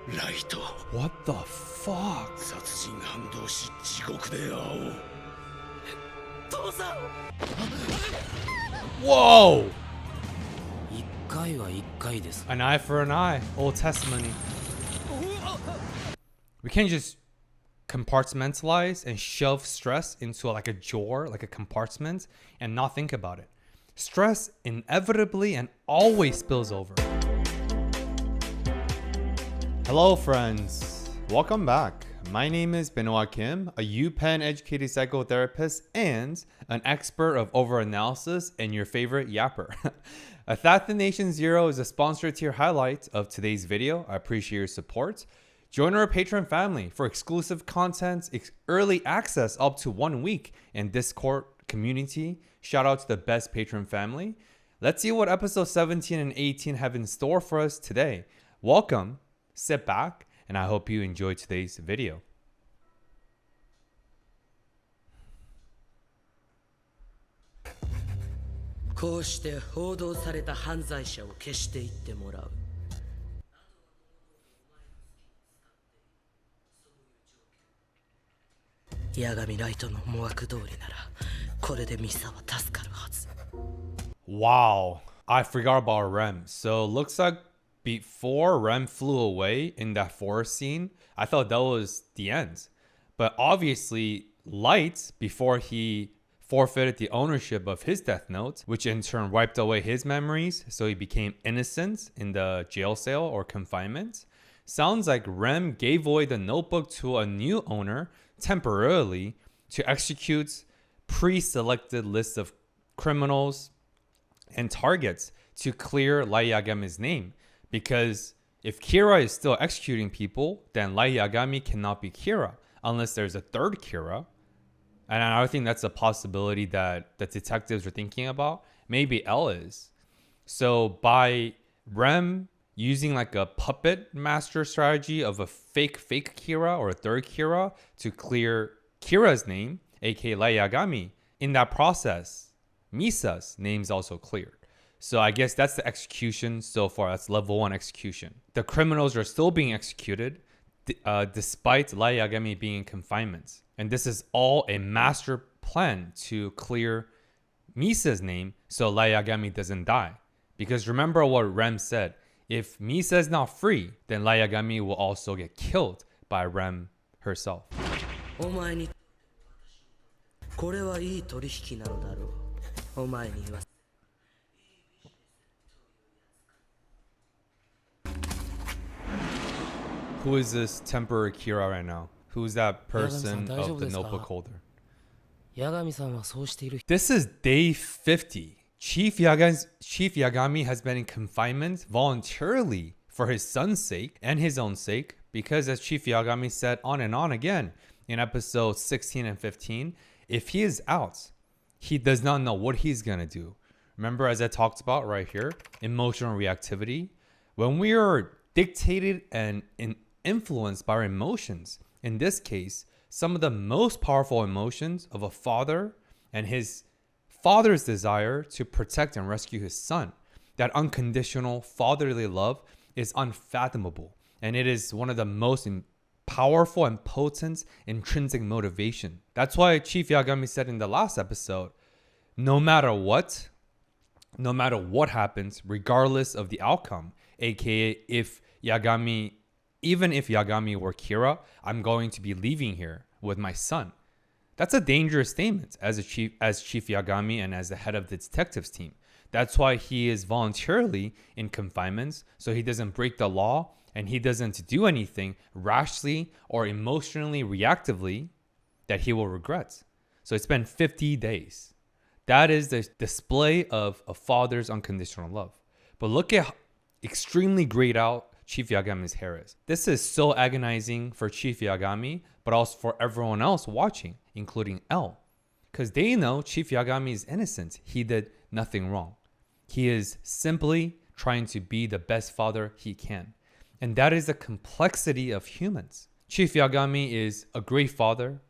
ライト What the fuck? 殺人犯同士地獄で会おう父さん Whoa! 一回は一回です。 An eye for an eye. Old testimony. We can't just compartmentalize and shove stress into like a drawer, like a compartment, and not think about it. Stress inevitably and always spills over. Hello, friends. Welcome back. My name is Benoit Kim, a UPenn educated psychotherapist and an expert of overanalysis and your favorite yapper. Assassination Zero is a sponsored tier highlight of today's video. I appreciate your support. Join our Patreon family for exclusive content, early access up to 1 week, and Discord community. Shout out to the best Patreon family. Let's see what episode 17 and 18 have in store for us today. Welcome, sit back, and I hope you enjoyed today's video. こうして報道された犯罪者を消していってもらう。八神ライトの思惑通りなら、これでミサは助かるはず。 Wow, I forgot about Rem. So looks like before Rem flew away in that forest scene, I thought that was the end. But obviously, Light, before he forfeited the ownership of his death note, which in turn wiped away his memories, so he became innocent in the jail cell or confinement. Sounds like Rem gave away the notebook to a new owner temporarily to execute pre-selected lists of criminals and targets to clear Light Yagami's name. Because if Kira is still executing people, then Light Yagami cannot be Kira unless there's a third Kira. And I think that's a possibility that the detectives are thinking about. Maybe L is. So by Rem using like a puppet master strategy of a fake Kira or a third Kira to clear Kira's name, aka Light Yagami, in that process, Misa's name is also cleared. So I guess that's the execution so far. That's level 1 execution. The criminals are still being executed despite Light Yagami being in confinement. And this is all a master plan to clear Misa's name so Light Yagami doesn't die. Because remember what Rem said. If Misa is not free, then Light Yagami will also get killed by Rem herself. お前にこれはいい取引なのだろう。お前に言わせ Who is this temporary Kira right now? Who's that person of the notebook holder? 八神さんはそうしている。 This is day 50. Chief Yagami has been in confinement voluntarily for his son's sake and his own sake because, as Chief Yagami said on and on again in episodes 16 and 15, if he is out, he does not know what he's going to do. Remember, as I talked about right here, emotional reactivity. When we are dictated and influenced by our emotions, in this case, some of the most powerful emotions of a father and his father's desire to protect and rescue his son. That unconditional fatherly love is unfathomable. And it is one of the most powerful and potent intrinsic motivation. That's why Chief Yagami said in the last episode, no matter what happens, regardless of the outcome, aka even if Yagami were Kira, I'm going to be leaving here with my son. That's a dangerous statement as Chief Yagami and as the head of the detectives team. That's why he is voluntarily in confinement, so he doesn't break the law and he doesn't do anything rashly or emotionally reactively that he will regret. So it's been 50 days. That is the display of a father's unconditional love. But look at how extremely grayed out Chief Yagami's hair is. This is so agonizing for Chief Yagami, but also for everyone else watching, including L. Because they know Chief Yagami is innocent. He did nothing wrong. He is simply trying to be the best father he can. And that is the complexity of humans. Chief Yagami is a great father,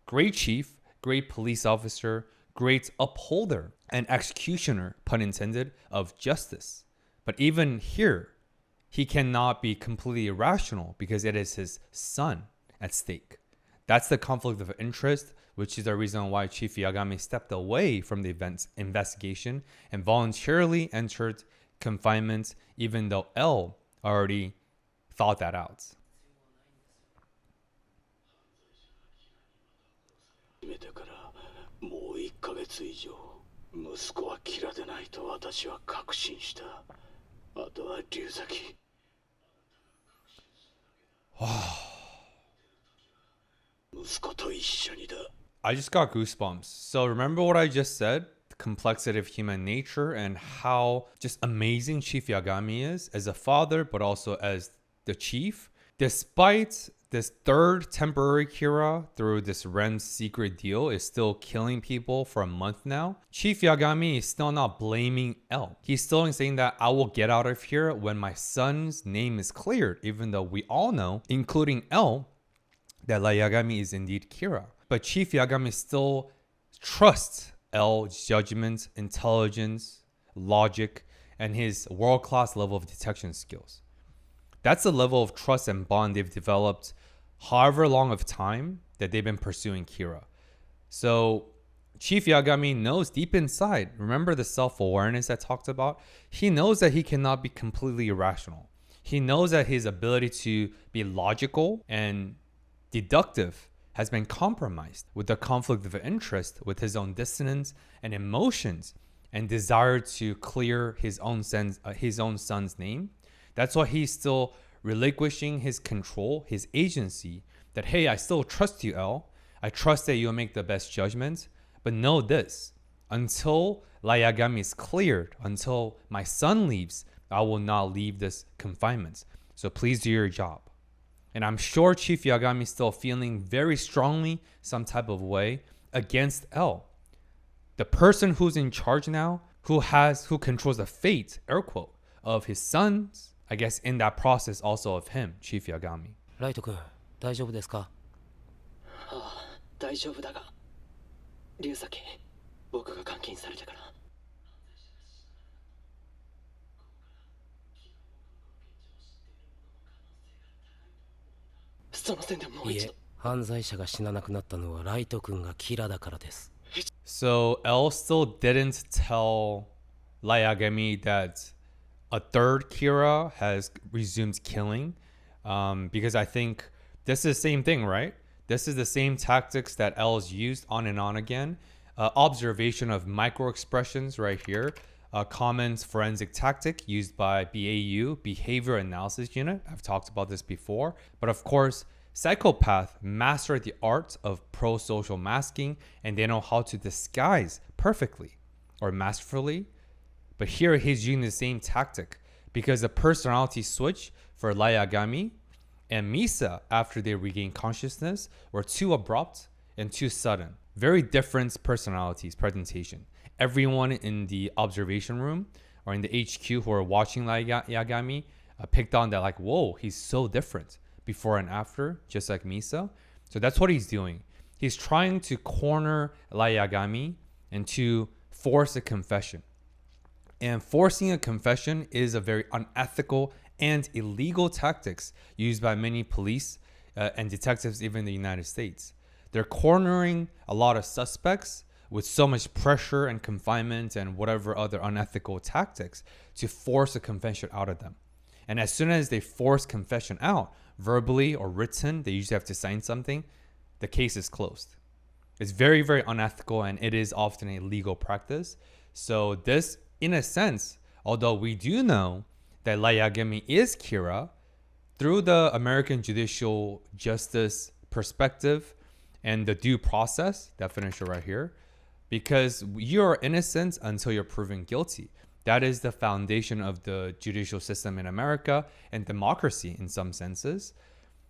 great chief, great police officer, great upholder, and executioner, pun intended, of justice. But even here, he cannot be completely irrational because it is his son at stake. That's the conflict of interest, which is the reason why Chief Yagami stepped away from the event's investigation and voluntarily entered confinement, even though L already thought that out. 決めてからもう1ヶ月以上息子はキラでないと私は確信した。あとは龍崎。息子と一緒にだ。I just got goosebumps. So remember what I just said? The complexity of human nature and how just amazing Chief Yagami is as a father, but also as the chief. Despite this third temporary Kira through this Ren's secret deal is still killing people for a month now, Chief Yagami is still not blaming L. He's still saying that I will get out of here when my son's name is cleared, even though we all know, including L, that Yagami is indeed Kira. But Chief Yagami still trusts L's judgment, intelligence, logic, and his world-class level of detection skills. That's the level of trust and bond they've developed however long of time that they've been pursuing Kira. So Chief Yagami knows deep inside, remember the self-awareness I talked about? He knows that he cannot be completely irrational. He knows that his ability to be logical and deductive has been compromised with the conflict of interest with his own dissonance and emotions and desire to clear his own son's name. That's why he's still relinquishing his control, his agency, that, hey, I still trust you, L. I trust that you'll make the best judgments. But know this, until Yagami is cleared, until my son leaves, I will not leave this confinement. So please do your job. And I'm sure Chief Yagami is still feeling very strongly some type of way against L. The person who's in charge now, who controls the fate, air quote, of his sons, I guess in that process also of him, Chief Yagami. ライト君、大丈夫ですか？ああ、大丈夫だが、龍崎、僕が監禁されてから。その線でもう一度。いえ、犯罪者が死ななくなったのはライト君がキラだからです。So L still didn't tell Yagami that a third Kira has resumed killing, because I think this is the same thing, right? This is the same tactics that L has used on and on again. Observation of micro expressions right here. A common forensic tactic used by BAU, Behavior Analysis Unit. I've talked about this before. But of course, psychopath master the art of pro-social masking, and they know how to disguise perfectly or masterfully. But here he's using the same tactic because the personality switch for Yagami and Misa after they regained consciousness were too abrupt and too sudden. Very different personalities, presentation. Everyone in the observation room or in the HQ who are watching Yagami picked on that, like, whoa, he's so different before and after, just like Misa. So that's what he's doing. He's trying to corner Yagami and to force a confession. And forcing a confession is a very unethical and illegal tactics used by many police and detectives, even in the United States. They're cornering a lot of suspects with so much pressure and confinement and whatever other unethical tactics to force a confession out of them. And as soon as they force confession out, verbally or written, they usually have to sign something, the case is closed. It's very, very unethical, and it is often a legal practice. So this, in a sense, although we do know that Yagami is Kira, through the American judicial justice perspective and the due process definition right here, because you're innocent until you're proven guilty. That is the foundation of the judicial system in America and democracy in some senses.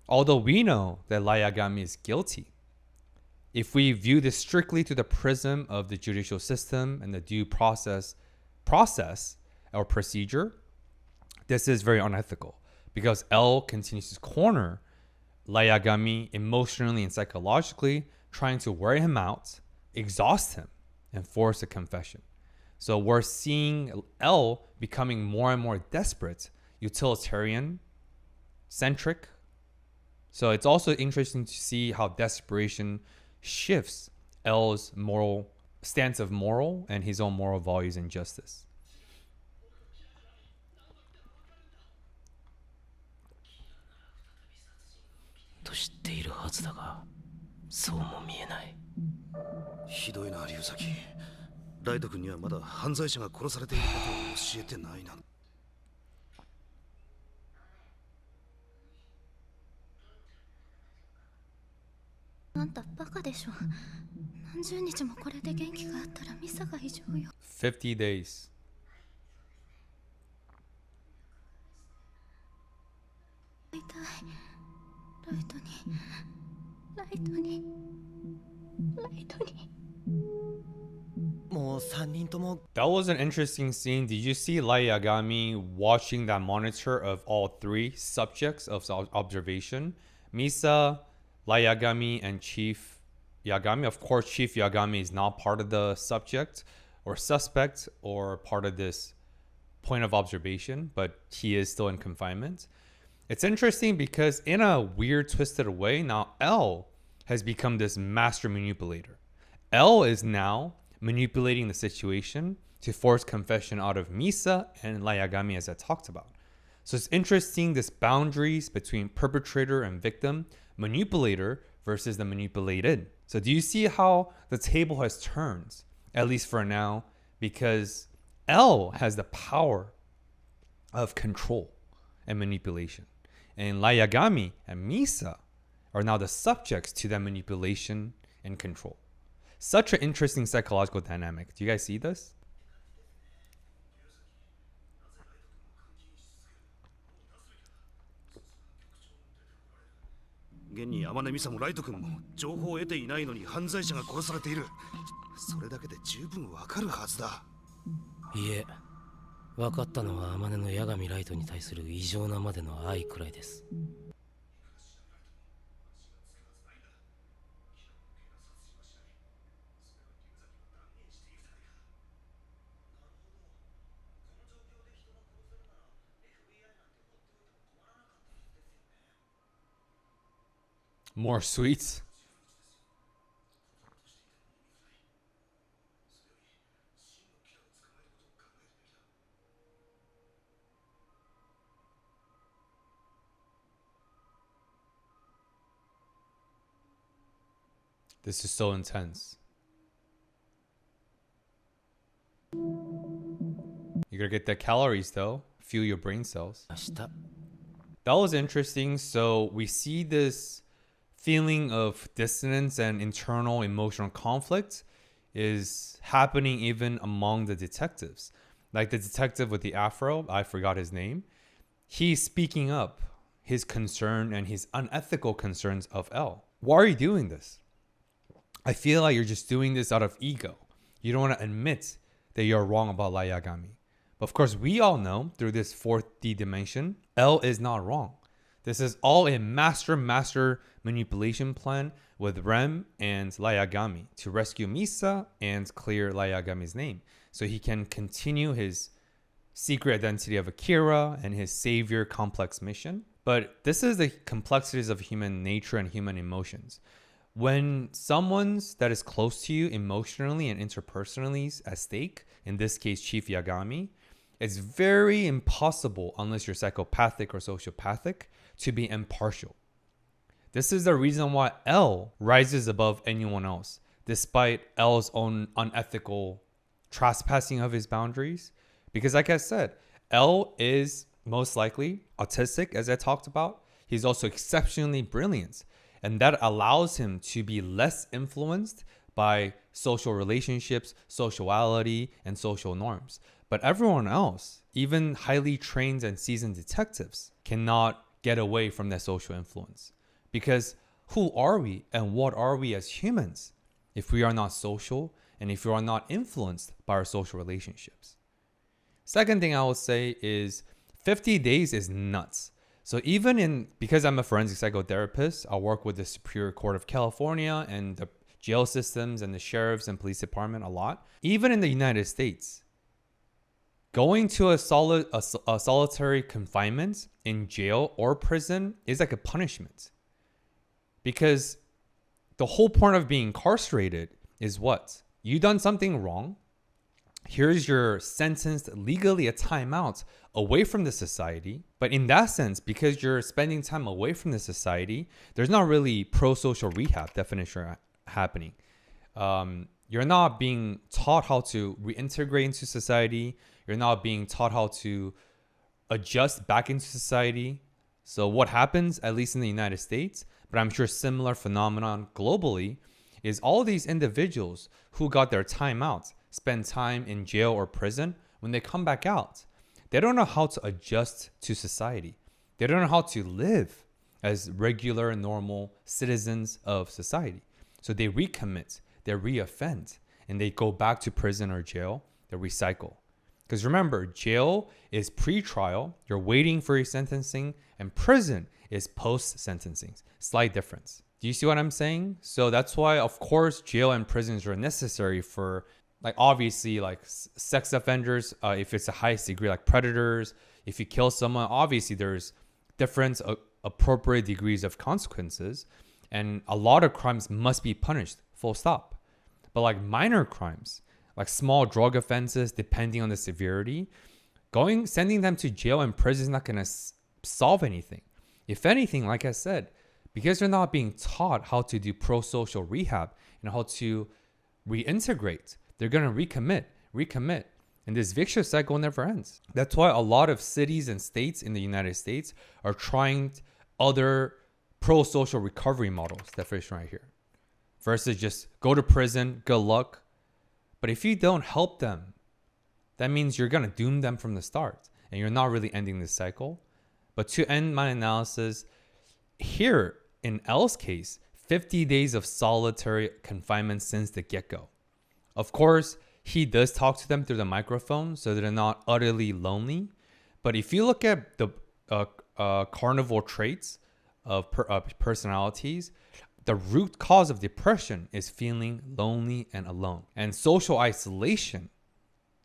Although we know that Yagami is guilty, if we view this strictly through the prism of the judicial system and the due process or procedure, this is very unethical because L continues to corner Yagami emotionally and psychologically, trying to wear him out, exhaust him, and force a confession. So we're seeing L becoming more and more desperate utilitarian centric. So it's also interesting to see how desperation shifts L's moral stance of moral and his own moral values and justice. と知っているはずだが、そうも見えない。ひどいな、龍崎。ライト君にはまだ犯罪者が殺されていることを教えてないな。あんたバカでしょ。何十日もこれで元気があったらミサが異常よ。50 days. 会いたい。ライトに。ライトに。ライトに。もう3人とも。 That was an interesting scene. Did you see Light Yagami watching that monitor of all three subjects of observation? Misa, Light Yagami, and Chief Yagami. Of course, Chief Yagami is not part of the subject or suspect or part of this point of observation, but he is still in confinement. It's interesting because in a weird, twisted way, now L has become this master manipulator. L is now manipulating the situation to force confession out of Misa and Light Yagami, as I talked about. So it's interesting, this boundaries between perpetrator and victim, manipulator versus the manipulated. So do you see how the table has turned, at least for now, because L has the power of control and manipulation. And Light Yagami and Misa are now the subjects to that manipulation and control. Such an interesting psychological dynamic. Do you guys see this?現に天音美沙もライト君も情報を得ていないのに犯罪者が殺されている。それだけで十分わかるはずだ。いえ、分かったのは天音の八神ライトに対する異常なまでの愛くらいです。More sweets. This is so intense. You gotta get the calories though. Fuel your brain cells. 明日。 That was interesting. So we see this feeling of dissonance and internal emotional conflict is happening even among the detectives. Like the detective with the afro, I forgot his name. He's speaking up his concern and his unethical concerns of L. Why are you doing this? I feel like you're just doing this out of ego. You don't want to admit that you're wrong about Light Yagami. But of course, we all know through this 4D dimension, L is not wrong. This is all a master manipulation plan with Rem and Light Yagami to rescue Misa and clear Light Yagami's name so he can continue his secret identity of Akira and his savior complex mission. But this is the complexities of human nature and human emotions. When someone's that is close to you emotionally and interpersonally is at stake, in this case Chief Yagami, it's very impossible, unless you're psychopathic or sociopathic, to be impartial. This is the reason why L rises above anyone else, despite L's own unethical trespassing of his boundaries. Because like I said, L is most likely autistic, as I talked about. He's also exceptionally brilliant. And that allows him to be less influenced by social relationships, sociality, and social norms. But everyone else, even highly trained and seasoned detectives, cannot get away from that social influence. Because who are we and what are we as humans if we are not social and if we are not influenced by our social relationships? Second thing I would say is 50 days is nuts. So even because I'm a forensic psychotherapist, I work with the Superior Court of California and the jail systems and the sheriffs and police department a lot. Even in the United States, Going to a solitary confinement in jail or prison is like a punishment. Because the whole point of being incarcerated is what? You done something wrong. Here's your sentence, legally a timeout away from the society. But in that sense, because you're spending time away from the society, there's not really pro-social rehab definition happening. You're not being taught how to reintegrate into society. You're not being taught how to adjust back into society. So what happens, at least in the United States, but I'm sure similar phenomenon globally, is all these individuals who got their time out, spend time in jail or prison, when they come back out, they don't know how to adjust to society. They don't know how to live as regular, normal citizens of society. So they recommit, they reoffend, and they go back to prison or jail, they recycle. Because remember, jail is pre-trial, you're waiting for your sentencing, and prison is post-sentencing. Slight difference. Do you see what I'm saying? So that's why, of course, jail and prisons are necessary for, like, obviously, like sex offenders, if it's the highest degree, like predators, if you kill someone, obviously there's different appropriate degrees of consequences, and a lot of crimes must be punished, full stop. But like minor crimes, like small drug offenses, depending on the severity, sending them to jail and prison is not going to solve anything. If anything, like I said, because they're not being taught how to do pro-social rehab and how to reintegrate, they're going to recommit. And this vicious cycle never ends. That's why a lot of cities and states in the United States are trying other pro-social recovery models, definition right here, versus just go to prison, good luck. But if you don't help them, that means you're going to doom them from the start and you're not really ending this cycle. But to end my analysis, here in L's case, 50 days of solitary confinement since the get-go. Of course, he does talk to them through the microphone so they're not utterly lonely. But if you look at the carnival traits of personalities, the root cause of depression is feeling lonely and alone. And social isolation,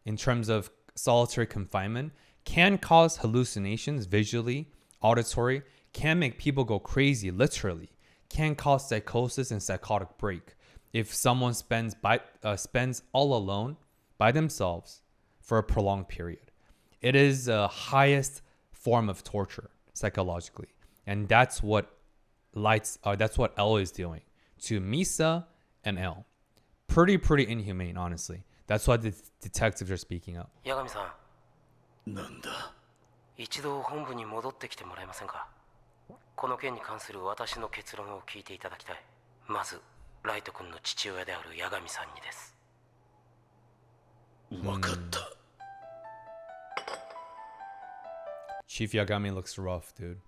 in terms of solitary confinement, can cause hallucinations visually, auditory, can make people go crazy literally, can cause psychosis and psychotic break if someone spends all alone by themselves for a prolonged period. It is the highest form of torture psychologically, and that's what L is doing to Misa and L. Pretty inhumane, honestly. That's why the detectives are speaking up. 八神さん、なんだ。一度本部に戻ってきてもらえませんか。この件に関する私の結論を聞いていただきたい。まずライト君の父親である八神さんにです。わかった。Chief Yagami looks rough, dude.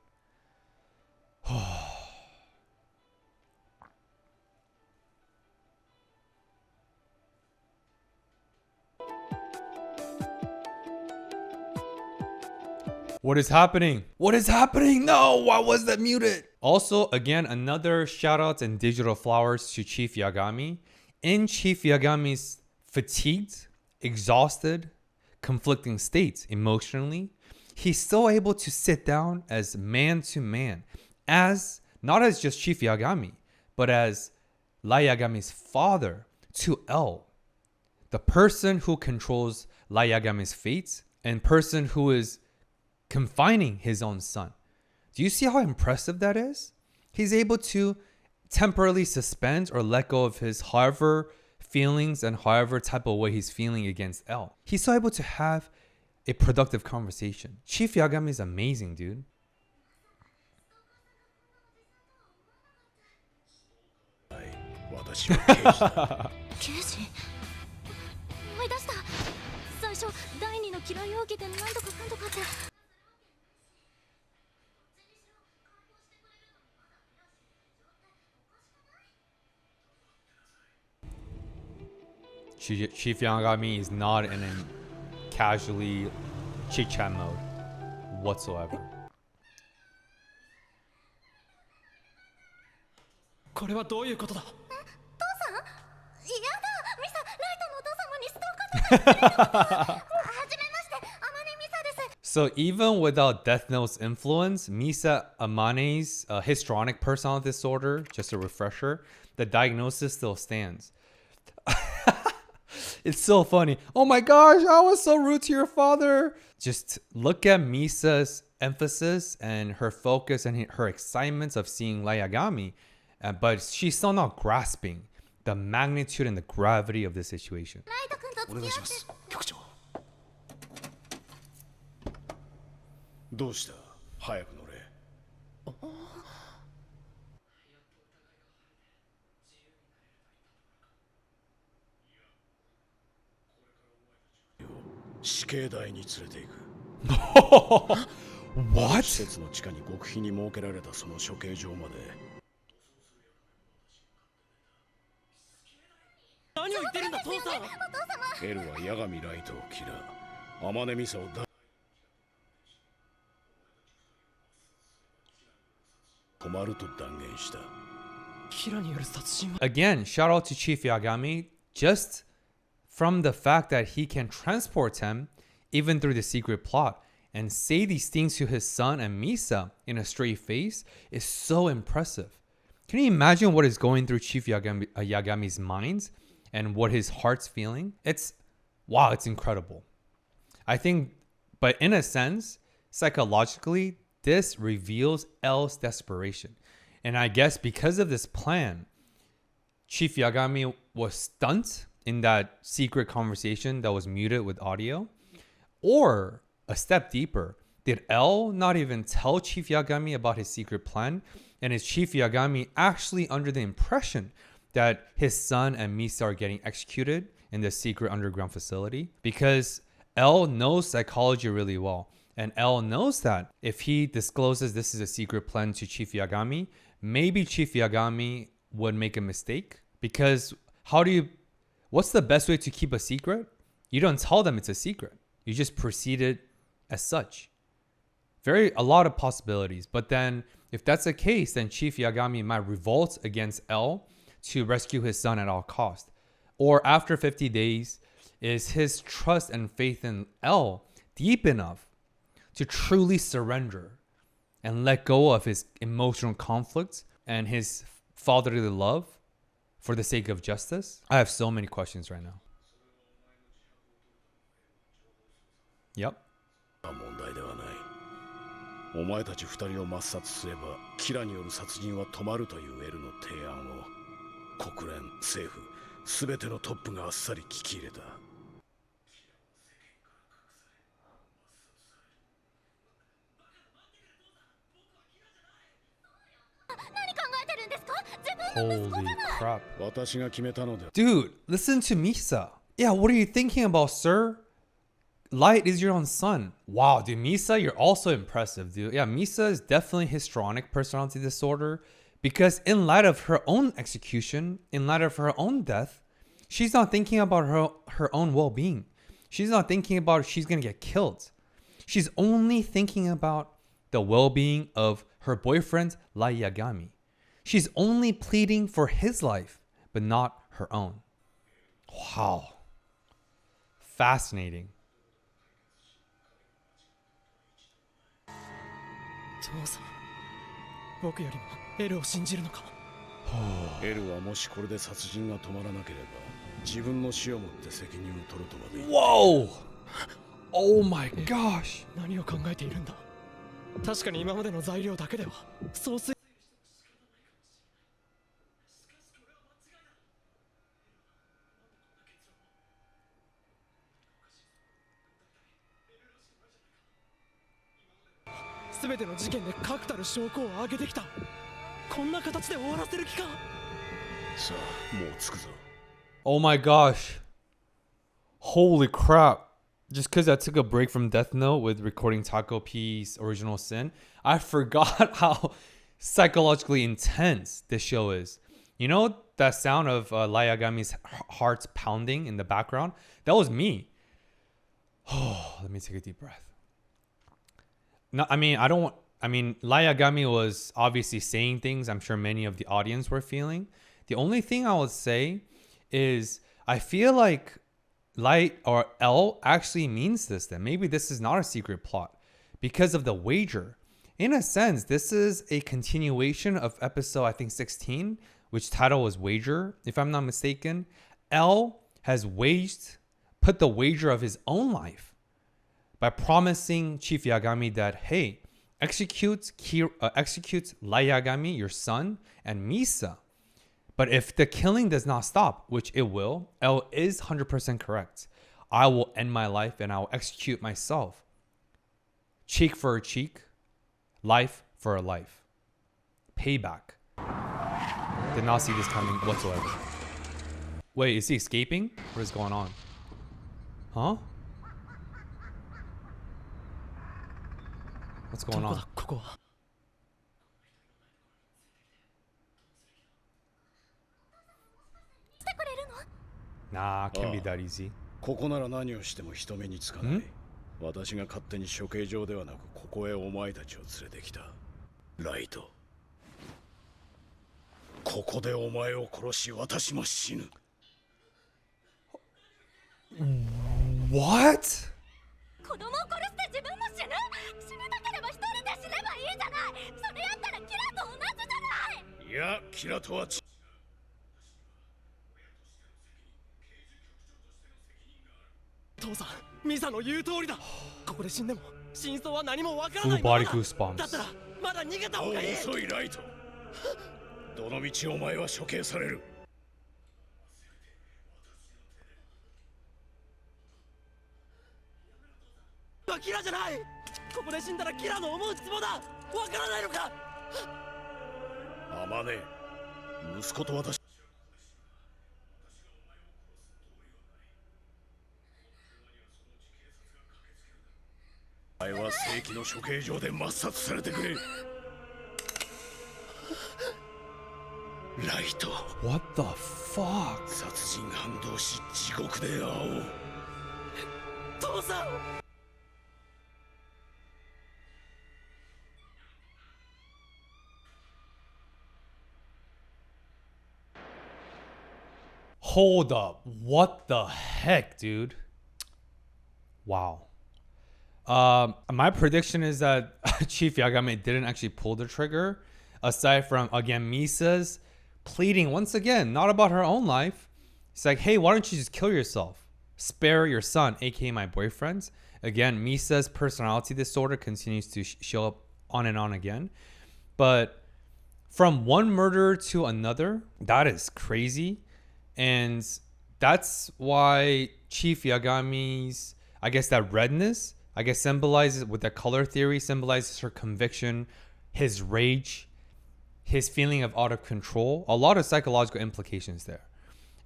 What is happening? What is happening? No, why was that muted? Also, again, another shout out and digital flowers to Chief Yagami. In Chief Yagami's fatigued, exhausted, conflicting states emotionally, he's still able to sit down as man to man, as not as just Chief Yagami, but as Light Yagami's father to L, the person who controls Light Yagami's fate and person who is confining his own son. Do you see how impressive that is? He's able to temporarily suspend or let go of his however feelings and however type of way he's feeling against L. He's so able to have a productive conversation. Chief Yagami is amazing, dude. 私は刑事だ。刑事思い出した。最初第二の嫌いを受けて何とかかんとかって。Chief Yagami is not in a casually chit-chat mode whatsoever. これはどういうことだ。父さん？やだ、ミサ、ライトのお父様にストーカーとか言ってるのか。はじめまして、So even without Death Note's influence, Misa Amane's histrionic personality disorder, just a refresher, the diagnosis still stands. It's so funny. Oh my gosh, I was so rude to your father. Just look at Misa's emphasis and her focus and her excitements of seeing Light Yagami, but she's still not grasping the magnitude and the gravity of the situation. お願いします局長。どうした早く乗れ。死刑台に連れて行く。 What? 施設の地下に極秘に設けられたその処刑場まで。何を言ってるんだ父さん。エルは八神ライトを嫌天音ミサを止まると断言した。 Again, shout out to Chief Yagami just from the fact that he can transport him even through the secret plot and say these things to his son and Misa in a straight face is so impressive. Can you imagine what is going through Chief Yagami's mind and what his heart's feeling? It's incredible. I think, but in a sense, psychologically, this reveals L's desperation. And I guess because of this plan, Chief Yagami was stunned in that secret conversation that was muted with audio. Or a step deeper, did L not even tell Chief Yagami about his secret plan? And is Chief Yagami actually under the impression that his son and Misa are getting executed in the secret underground facility? Because L knows psychology really well. And L knows that if he discloses this is a secret plan to Chief Yagami, maybe Chief Yagami would make a mistake. Because what's the best way to keep a secret? You don't tell them it's a secret. You just proceed it as such. A lot of possibilities. But then if that's the case, then Chief Yagami might revolt against L to rescue his son at all costs. Or after 50 days, is his trust and faith in L deep enough to truly surrender and let go of his emotional conflicts and his fatherly love for the sake of justice? I have so many questions right now. Yep. 問題ではない。お前たち二人を抹殺すればキラによる殺人は止まるというエルの提案を国連、政府、すべてのトップがあっさり聞き入れた。Holy crap. 私が決めたので。 Dude, listen to Misa. Yeah, what are you thinking about, sir? Light is your own son. Wow, dude, Misa, you're also impressive, dude. Yeah, Misa is definitely histrionic personality disorder because in light of her own execution, in light of her own death, she's not thinking about her own well-being. She's not thinking about she's going to get killed. She's only thinking about the well-being of her boyfriend, Light Yagami. She's only pleading for his life, but not her own. Wow. Fascinating. 父さん、僕よりもエルを信じるのか。エルはもしこれで殺人が止まらなければ自分の死をもって責任を取るとまで言って。 Whoa! Oh my gosh! 何を考えているんだ。確かに今までの材料だけではそうす。全ての事件で確たる証拠を上げてきた。こんな形で終わらせる気か。さあ、もう着くぞ。 Oh my gosh. Holy crap. Just because I took a break from Death Note with recording Taco P's Original Sin, I forgot how psychologically intense this show is. You know that sound of Light Yagami's heart pounding in the background? That was me. Oh, let me take a deep breath. No, I mean, Light Yagami was obviously saying things I'm sure many of the audience were feeling. The only thing I would say is I feel like Light or L actually means this then. Maybe this is not a secret plot. because of the wager. In a sense, this is a continuation of episode, I think, 16, which title was Wager, if I'm not mistaken. L has put the wager of his own life by promising Chief Yagami that, hey, execute Light Yagami, your son, and Misa. But if the killing does not stop, which it will, L is 100% correct. I will end my life and I will execute myself. Cheek for a cheek, life for a life. Payback. Did not see this coming whatsoever. Wait, is he escaping? What is going on? Huh? What's ど going こ on? だここは。 Nah, can't be that easy. ここなら何をしても人目につかない。私が勝手に処刑場ではなくここへお前たちを連れてきた。ライト。ここでお前を殺し私も死ぬ。What? 子供を殺して自分も死ぬ。死にたければ一人で死ねばいいじゃない。それやったらキラと同じじゃない。いや、キラとは違う。父さん、ミサの言う通りだ。ここで死んでも真相は何もわから Full ないまま body だ。 goosebumps. だったらまだ逃げたもう方がいい。遅いライト。どの道お前は処刑される。キラじゃない。ここで死んだらキラの思うつぼだ。わからないのか。あまねえ、息子と私。お前は正規の処刑場で抹殺されてくれ。ライト。 What the fuck? 殺人犯同士地獄で会おう。父さん。 Hold up. What the heck, dude? Wow. My prediction is that Chief Yagami didn't actually pull the trigger. Aside from, again, Misa's pleading once again, not about her own life. It's like, hey, why don't you just kill yourself? Spare your son, aka my boyfriend's. Again, Misa's personality disorder continues to show up on and on again. But from one murder to another, that is crazy. And that's why Chief Yagami's, I guess, that redness, I guess, symbolizes, with the color theory, symbolizes her conviction, his rage, his feeling of out of control. A lot of psychological implications there.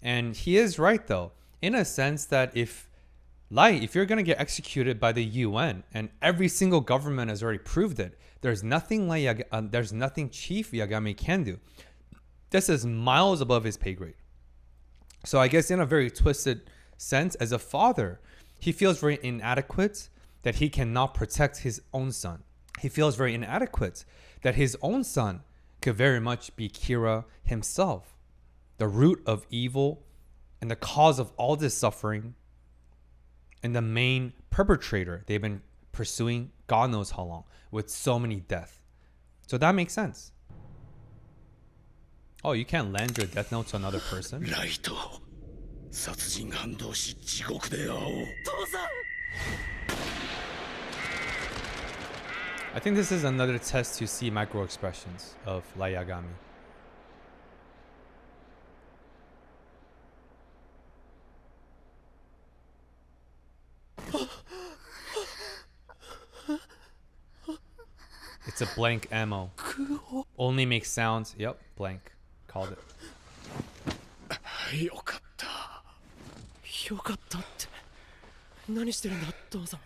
And he is right, though, in a sense that if you're going to get executed by the UN, and every single government has already proved it, there's nothing Chief Yagami can do. This is miles above his pay grade. So I guess in a very twisted sense, as a father, he feels very inadequate that he cannot protect his own son. He feels very inadequate that his own son could very much be Kira himself, the root of evil and the cause of all this suffering and the main perpetrator they've been pursuing God knows how long with so many deaths. So that makes sense. Oh, you can't lend your death note to another person? ライト。殺人犯同士地獄で会おう。父さん。 I think this is another test to see micro expressions of Light Yagami. It's a blank ammo. Only makes sounds. Yep, blank. Called it. よかった。よかったって。何してるんだ、父さん。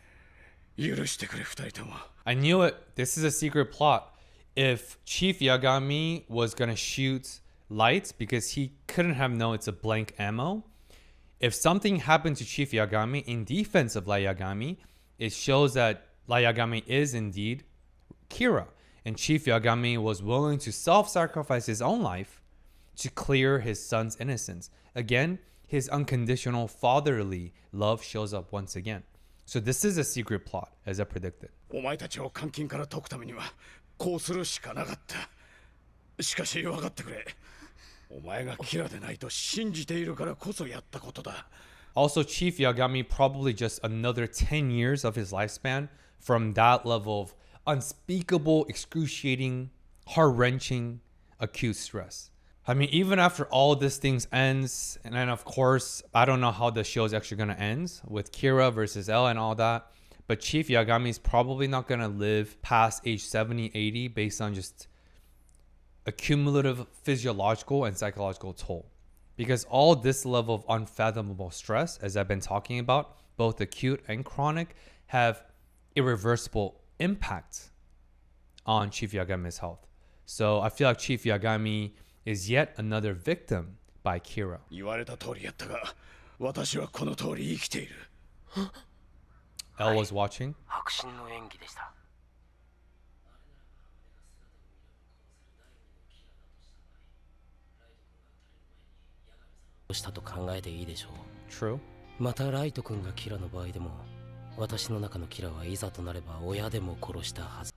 許してくれ、二人とも。I knew it. This is a secret plot. If Chief Yagami was going to shoot Light because he couldn't have known it's a blank ammo, if something happened to Chief Yagami in defense of Light Yagami, it shows that Light Yagami is indeed Kira. And Chief Yagami was willing to self-sacrifice his own life to clear his son's innocence. Again, his unconditional fatherly love shows up once again. So this is a secret plot, as I predicted. お前たちを監禁から解くためにはこうするしかなかった。しかし分かってくれ。お前がキラでないと信じているからこそやったことだ。 Also, Chief Yagami probably just another 10 years of his lifespan from that level of unspeakable, excruciating, heart-wrenching, acute stress. I mean, even after all this things ends, and then of course, I don't know how the show is actually going to end with Kira versus L and all that, but Chief Yagami is probably not going to live past age 70, 80 based on just a cumulative physiological and psychological toll. Because all this level of unfathomable stress, as I've been talking about, both acute and chronic, have irreversible impact on Chief Yagami's health. So I feel like Chief Yagami is yet another victim by Kira. 言われた通りやったが、私はこの通り生きている。 Elle was watching. 迫真の演技でした。したと考えていいでしょう。 True. またライト君がキラの場合でも、私の中のキラはいざとなれば親でも殺したはず。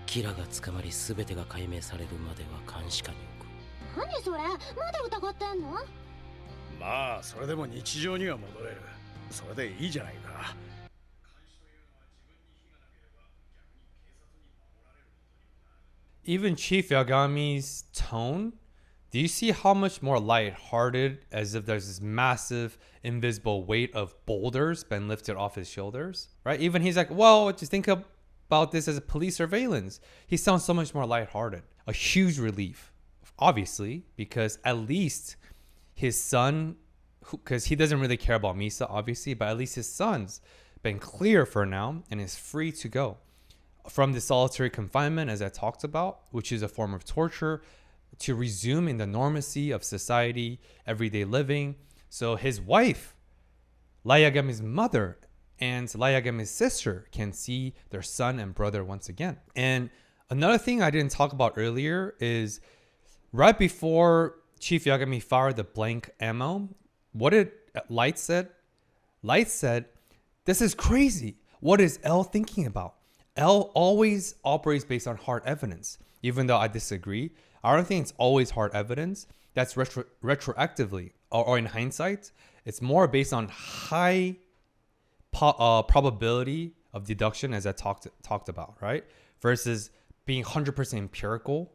キラが捕まり全てが解明されるまでは監視下に置く。何それ、まだ疑ってんの？まあそれでも日常には戻れる。それでいいじゃないか。 Even Chief Yagami's tone, do you see how much more lighthearted, as if there's this massive invisible weight of boulders been lifted off his shoulders, right? Even he's like, well, just think about this as a police surveillance. He sounds so much more lighthearted. A huge relief, obviously, because at least his son, because he doesn't really care about Misa, obviously, but at least his son's been clear for now and is free to go from the solitary confinement, as I talked about, which is a form of torture, to resume in the normacy of society, everyday living. So his wife, Layagami's mother, and Layagami's sister can see their son and brother once again. And another thing I didn't talk about earlier is right before Chief Yagami fired the blank ammo, what did Light said? Light said, "This is crazy. What is L thinking about?" L always operates based on hard evidence. Even though I disagree, I don't think it's always hard evidence. That's retroactively or in hindsight. It's more based on high probability of deduction, as I talked about, right? Versus being 100% empirical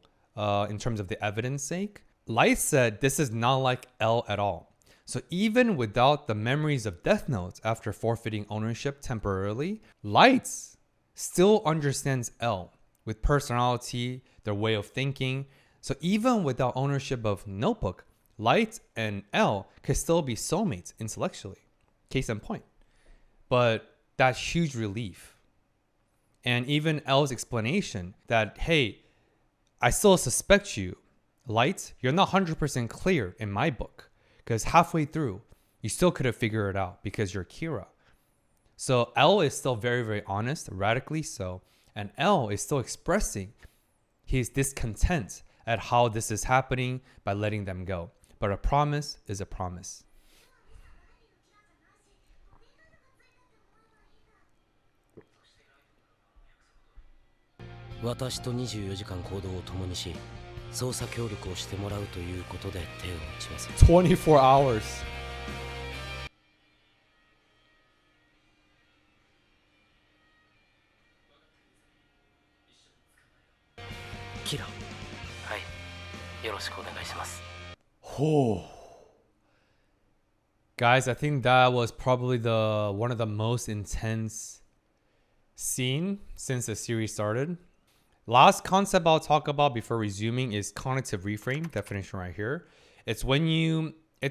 in terms of the evidence sake. Light said this is not like L at all. So even without the memories of Death Notes after forfeiting ownership temporarily, Lights still understands L with personality, their way of thinking. So even without ownership of Notebook, Light and L could still be soulmates intellectually. Case in point. But that's huge relief. And even L's explanation that, hey, I still suspect you, Light, you're not 100% clear in my book. Because halfway through, you still could have figured it out because you're Kira. So L is still very, very honest, radically so. And L is still expressing his discontent at how this is happening by letting them go. But a promise is a promise. "私と24時間行動を共にし、捜査協力をしてもらうということで手を打ちます。24 hours. キラ。はい、よろしくお願いします。 Guys, I think that was probably one of the most intense scene since the series started. Last concept I'll talk about before resuming is cognitive reframe, definition right here. It's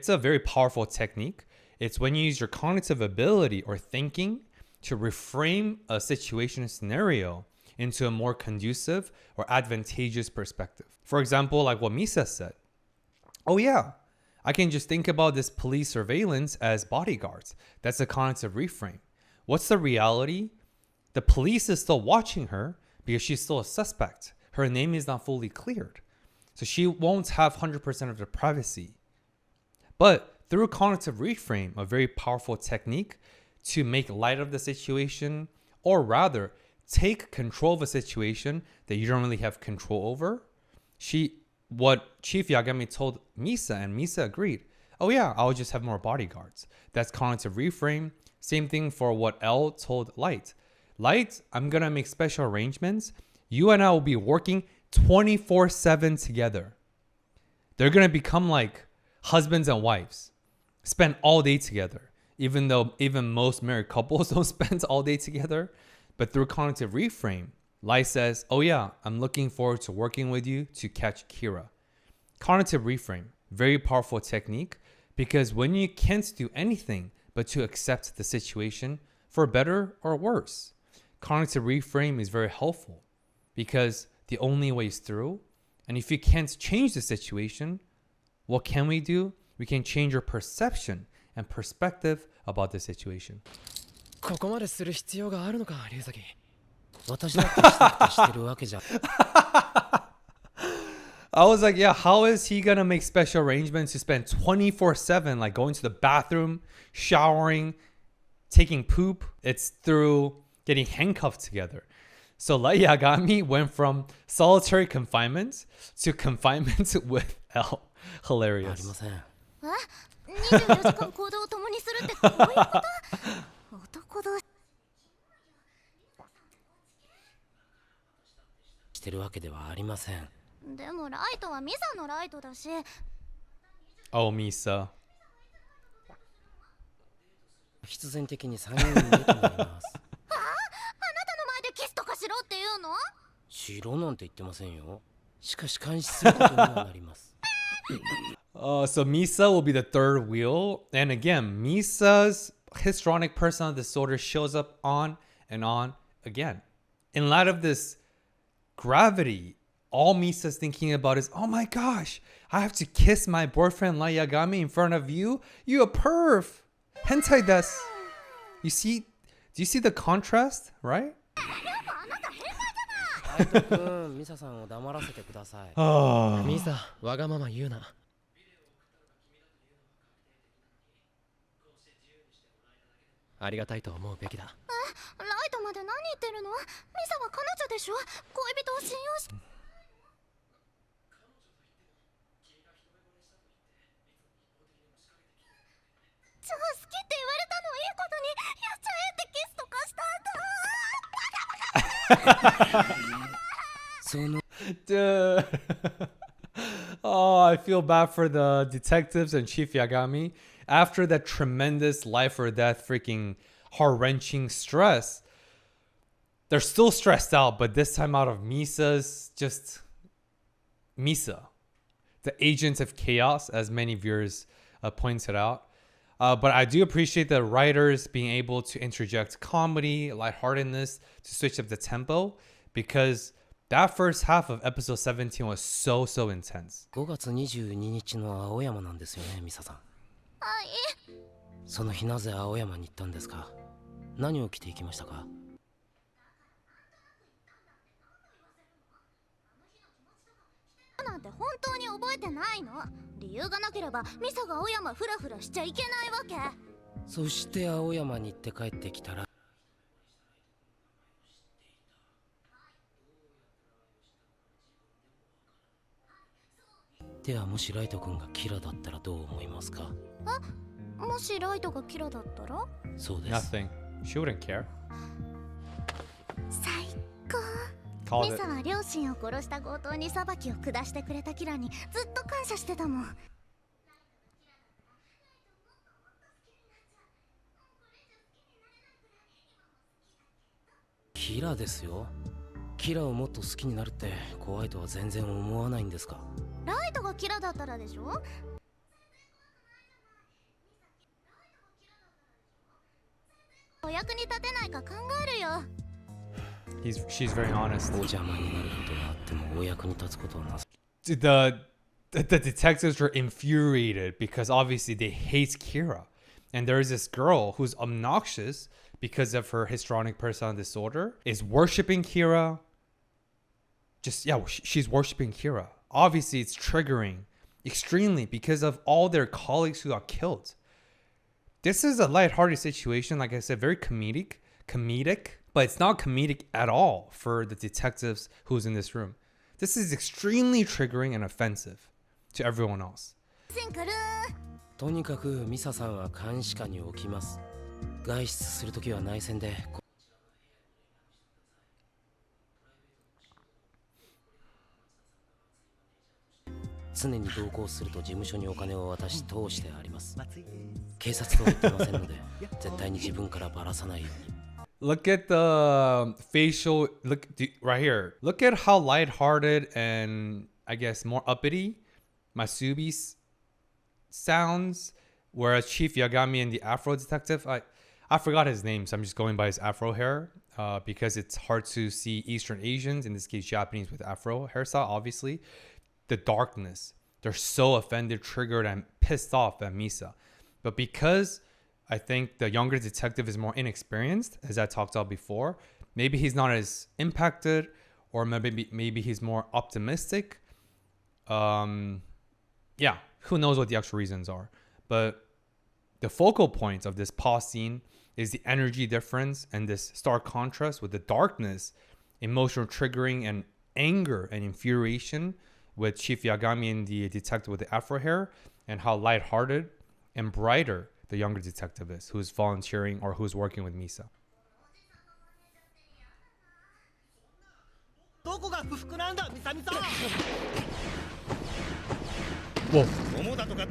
a very powerful technique. It's when you use your cognitive ability or thinking to reframe a situation scenario into a more conducive or advantageous perspective. For example, like what Misa said. Oh yeah, I can just think about this police surveillance as bodyguards. That's a cognitive reframe. What's the reality? The police is still watching her because she's still a suspect. Her name is not fully cleared. So she won't have 100% of the privacy But through cognitive reframe, a very powerful technique to make light of the situation, or rather take control of a situation that you don't really have control over. What Chief Yagami told Misa, and Misa agreed. Oh yeah, I'll just have more bodyguards. That's cognitive reframe. Same thing for what L told Light. Light, I'm gonna make special arrangements. You and I will be working 24/7 together. They're gonna become like husbands and wives. Spend all day together. Even though even most married couples don't spend all day together. But through cognitive reframe, Light says, oh yeah, I'm looking forward to working with you to catch Kira. Cognitive reframe, very powerful technique, because when you can't do anything but to accept the situation for better or worse, cognitive reframe is very helpful because the only way is through. And if you can't change the situation, what can we do? We can change your perception and perspective about the situation. ここまでする必要があるのか龍崎。私だってしたくてしてるわけじゃ I was like, yeah, how is he gonna make special arrangements to spend 24/7, like going to the bathroom, showering, taking poop? It's through getting handcuffed together. So Light Yagami went from solitary confinement to confinement with L. あ Hilarious. りません。 24時間行動を共にするってこういうこと男同士してるわけではありません。でもライトはミサのライトだし Oh, Misa. 必然的に3人目となります。あなたの前でキスとかしろって言うのしろなんて言ってませんよ。しかし監視することにはなります。 So Misa will be the third wheel. And again, Misa's histrionic personality disorder shows up on and on again. In light of this gravity, all Misa's thinking about is, oh my gosh, I have to kiss my boyfriend Light Yagami in front of you? You a perv. Hentai desu. You see, do you see the contrast, right? ライト君、ミサさんを黙らせてください。 Oh. ミサ、わがまま言うな。ありがたいと思うべきだ。ライトまで何言ってるのミサは彼女でしょ恋人を信用し超好きって言われたのをいいことにやっちゃえってキスとかしたんだその Dude. Oh, I feel bad for the detectives and Chief Yagami. After that tremendous life or death freaking heart-wrenching stress, they're still stressed out, but this time out of Misa's just Misa, the agent of chaos, as many viewers pointed out. But I do appreciate the writers being able to interject comedy, lightheartedness to switch up the tempo, because that first half of episode 17 was so intense. 5月22日の青山なんですよね、ミサさん。はいその日なぜ青山に行ったんですか？何を着ていきましたか？なんて本当に覚えてないの理由がなければミサが青山フラフラしちゃいけないわけそして青山に行って帰ってきたらではもしライト君がキラだったらどう思いますか？もしライトがキラだったらそうです。 Nothing. She wouldn't care. 最高 Called ミ it. サは両親を殺した強盗に裁きを下してくれたキラにずっと感謝してたもんキラですよ。キラをもっと好きになるって怖いとは全然思わないんですか？ライトがキラだったらでしょお役に立てないか考えるよ She's very honest. お邪魔になることがあってもお役に立つことはなさ The detectives were infuriated because obviously they hate Kira. And there is this girl who's obnoxious because of her histrionic personality disorder, is worshiping Kira. She's worshiping Kira. Obviously, it's triggering extremely because of all their colleagues who got killed. This is a lighthearted situation, like I said, very comedic, but it's not comedic at all for the detectives who's in this room. This is extremely triggering and offensive to everyone else. とにかくミサさんは監視下に置きます。外出するときは内線で。常に同行すると事務所にお金を渡し通してあります。警察とは言ってませんので、絶対に自分からばらさないように。Look at the facial, right here. Look at how lighthearted and I guess more uppity Masubi sounds, whereas Chief Yagami and the Afro detective, I forgot his name, so I'm just going by his Afro hair because it's hard to see Eastern Asians, in this case Japanese with Afro hairstyle, obviously. The darkness, they're so offended, triggered, and pissed off at Misa. But because I think the younger detective is more inexperienced, as I talked about before, maybe he's not as impacted, or maybe he's more optimistic. Yeah, who knows what the actual reasons are. But the focal point of this pause scene is the energy difference and this stark contrast with the darkness, emotional triggering, and anger and infuriation with Chief Yagami and the detective with the afro hair, and how lighthearted and brighter the younger detective is, who's volunteering or who's working with Misa. どこが不服なんだミサミサ Whoa. 桃だとか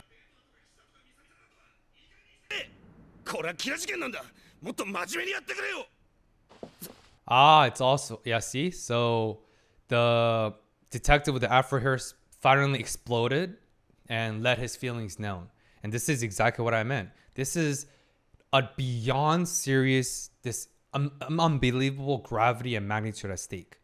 これはキラ事件なんだ。もっと真面目にやってくれよ。 Ah, it's also, yeah, see? So the detective with the afro hair finally exploded and let his feelings known. And this is exactly what I meant. This is a beyond serious, this unbelievable gravity and magnitude at stake.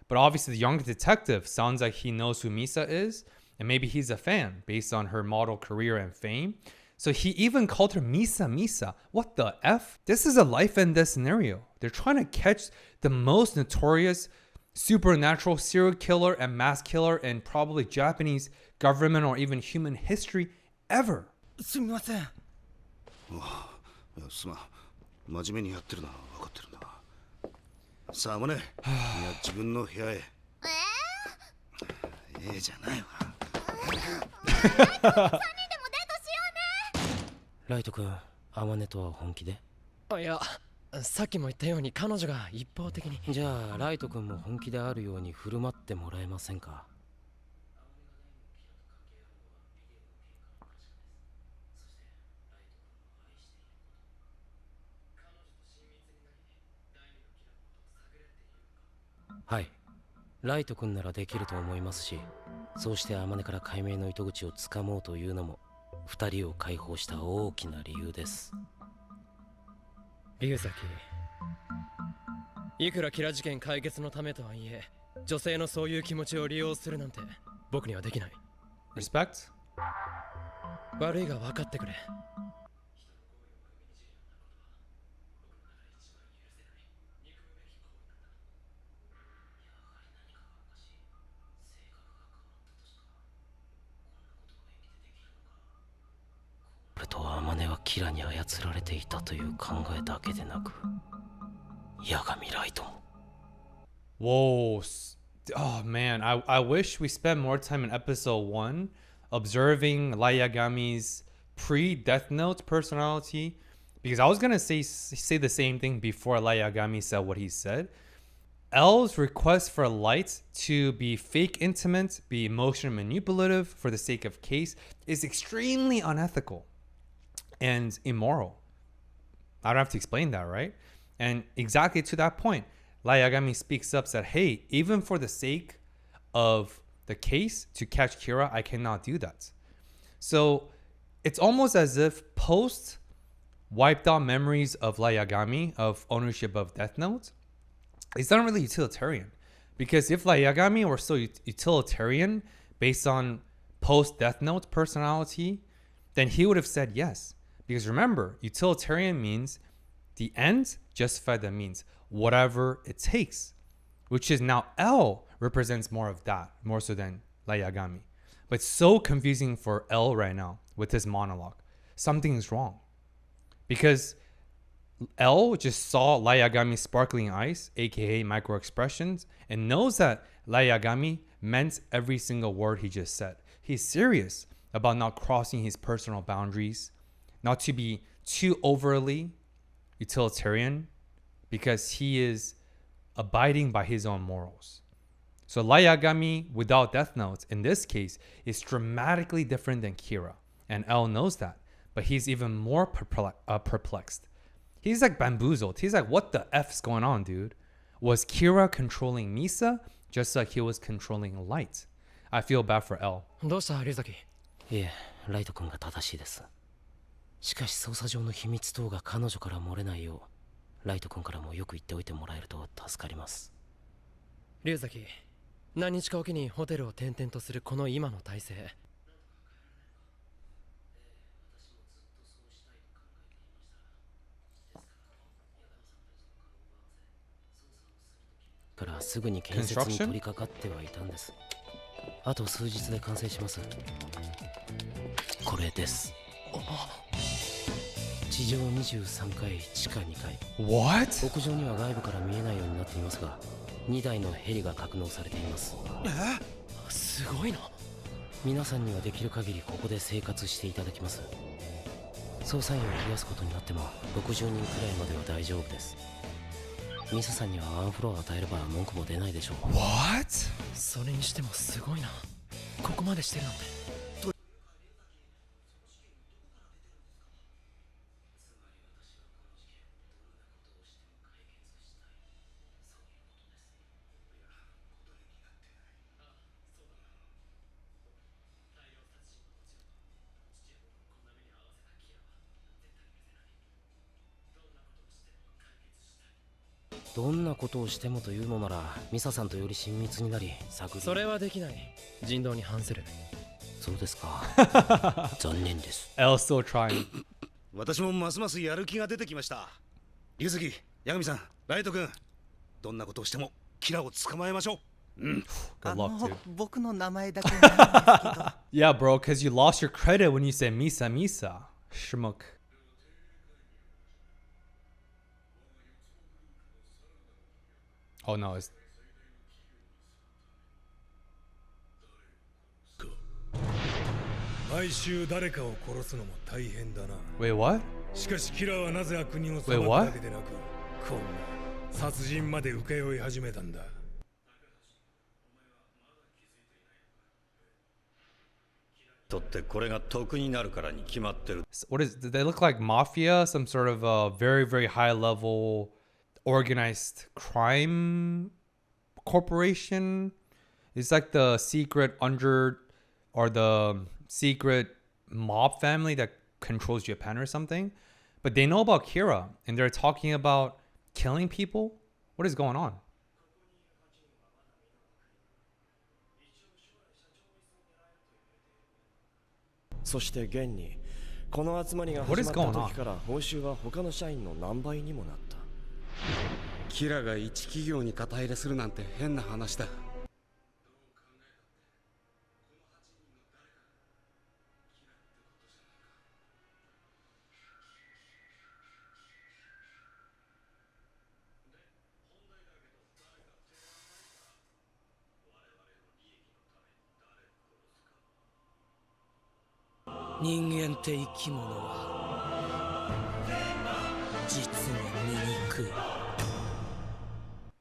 But obviously the younger detective sounds like he knows who Misa is, and maybe he's a fan based on her model career and fame. So he even called her Misa. What the F? This is a life and death scenario. They're trying to catch the most notorious supernatural serial killer and mass killer in probably Japanese government or even human history ever. すみませんすまん。真面目にやってるな。分かってるんだ。さあ、もね。いや、自分の部屋へ。ええじゃないわ。ライト君、アマネとは本気で？いやさっきも言ったように彼女が一方的に。じゃあライト君も本気であるように振る舞ってもらえませんか？はい、ライト君ならできると思いますし、そうしてアマネから解明の糸口をつかもうというのも2人を解放した大きな理由です。龍崎、いくらキラ事件解決のためとはいえ、女性のそういう気持ちを利用するなんて僕にはできない。 Respect? 悪いが分かってくれ。俺とアマネはキラに操られていたという考えだけでなく、ヤガミライトも。 Whoa. Oh man, I wish we spent more time in episode 1 observing Light Yagami's pre-Death Note personality, because I was gonna say the same thing before Light Yagami said what he said. L's request for Light to be fake intimate, be emotionally manipulative for the sake of case is extremely unethical and immoral. I don't have to explain that, right? And exactly to that point, Light Yagami speaks up, said, hey, even for the sake of the case to catch Kira, I cannot do that. So it's almost as if post wiped out memories of Light Yagami of ownership of Death Note. It's not really utilitarian, because if Light Yagami were still utilitarian based on post Death Note personality, then he would have said yes. Because remember, utilitarian means the end justified the means, whatever it takes, which is now L represents more of that, more so than Light Yagami. But it's so confusing for L right now with this monologue. Something's wrong. Because L just saw Light Yagami's sparkling eyes, aka micro expressions, and knows that Light Yagami meant every single word he just said. He's serious about not crossing his personal boundaries, not to be too overly utilitarian, because he is abiding by his own morals. So Light Yagami without Death Notes, in this case, is dramatically different than Kira. And L knows that, but he's even more perplexed. He's like bamboozled. He's like, what the F's going on, dude? Was Kira controlling Misa just like he was controlling Light? I feel bad for L. どうした龍崎。いえ、ライト君が正しいです。しかし捜査上の秘密等が彼女から漏れないよう、ライト君からもよく言っておいてもらえると助かります。龍崎、何日かおきにホテルを転々とするこの今の体制。からすぐに建設に取り掛かってはいたんです。あと数日で完成します。これです。地上23階、地下2階。What? 屋上には外部から見えないようになっていますが、2台のヘリが格納されています。すごいな。皆さんにはできる限りここで生活していただきます。捜査員を増やすことになっても60人くらいまでは大丈夫です。ミサさんにはワンフロア与えれば文句も出ないでしょう。 What? それにしてもすごいな。ここまでしてるなんて。どんなことをしてもというのならミサさんとより親密になり探り。それはできない。人道に反する。そうですか。残念です。 L still trying. 私もますますやる気が出てきました。龍崎、八神さん、ライト君、どんなことをしてもキラを捕まえましょう。Good luck, dude. 僕の名前だけなんですけど。Yeah, bro, because you lost your credit when you said Misa Misa. Shmook. Oh no, it's 毎週誰かを殺すのも大変だな。 Wait, what? しかしキラーはなぜ悪人を裁 Wait, く what? だけでなく、こんな殺人まで請け負い始めたんだ。とってこれが得になるからに決まってる。 What is? They look like mafia, some sort of very, very high level organized crime corporation. It's like the secret under or the secret mob family that controls Japan or something. But they know about Kira and they're talking about killing people. What is going on? そして現にこの集まりが始まった時から報酬は他の社員の何倍にもなった。キラが一企業に肩入れするなんて変な話だ。人間って生き物は実に醜い。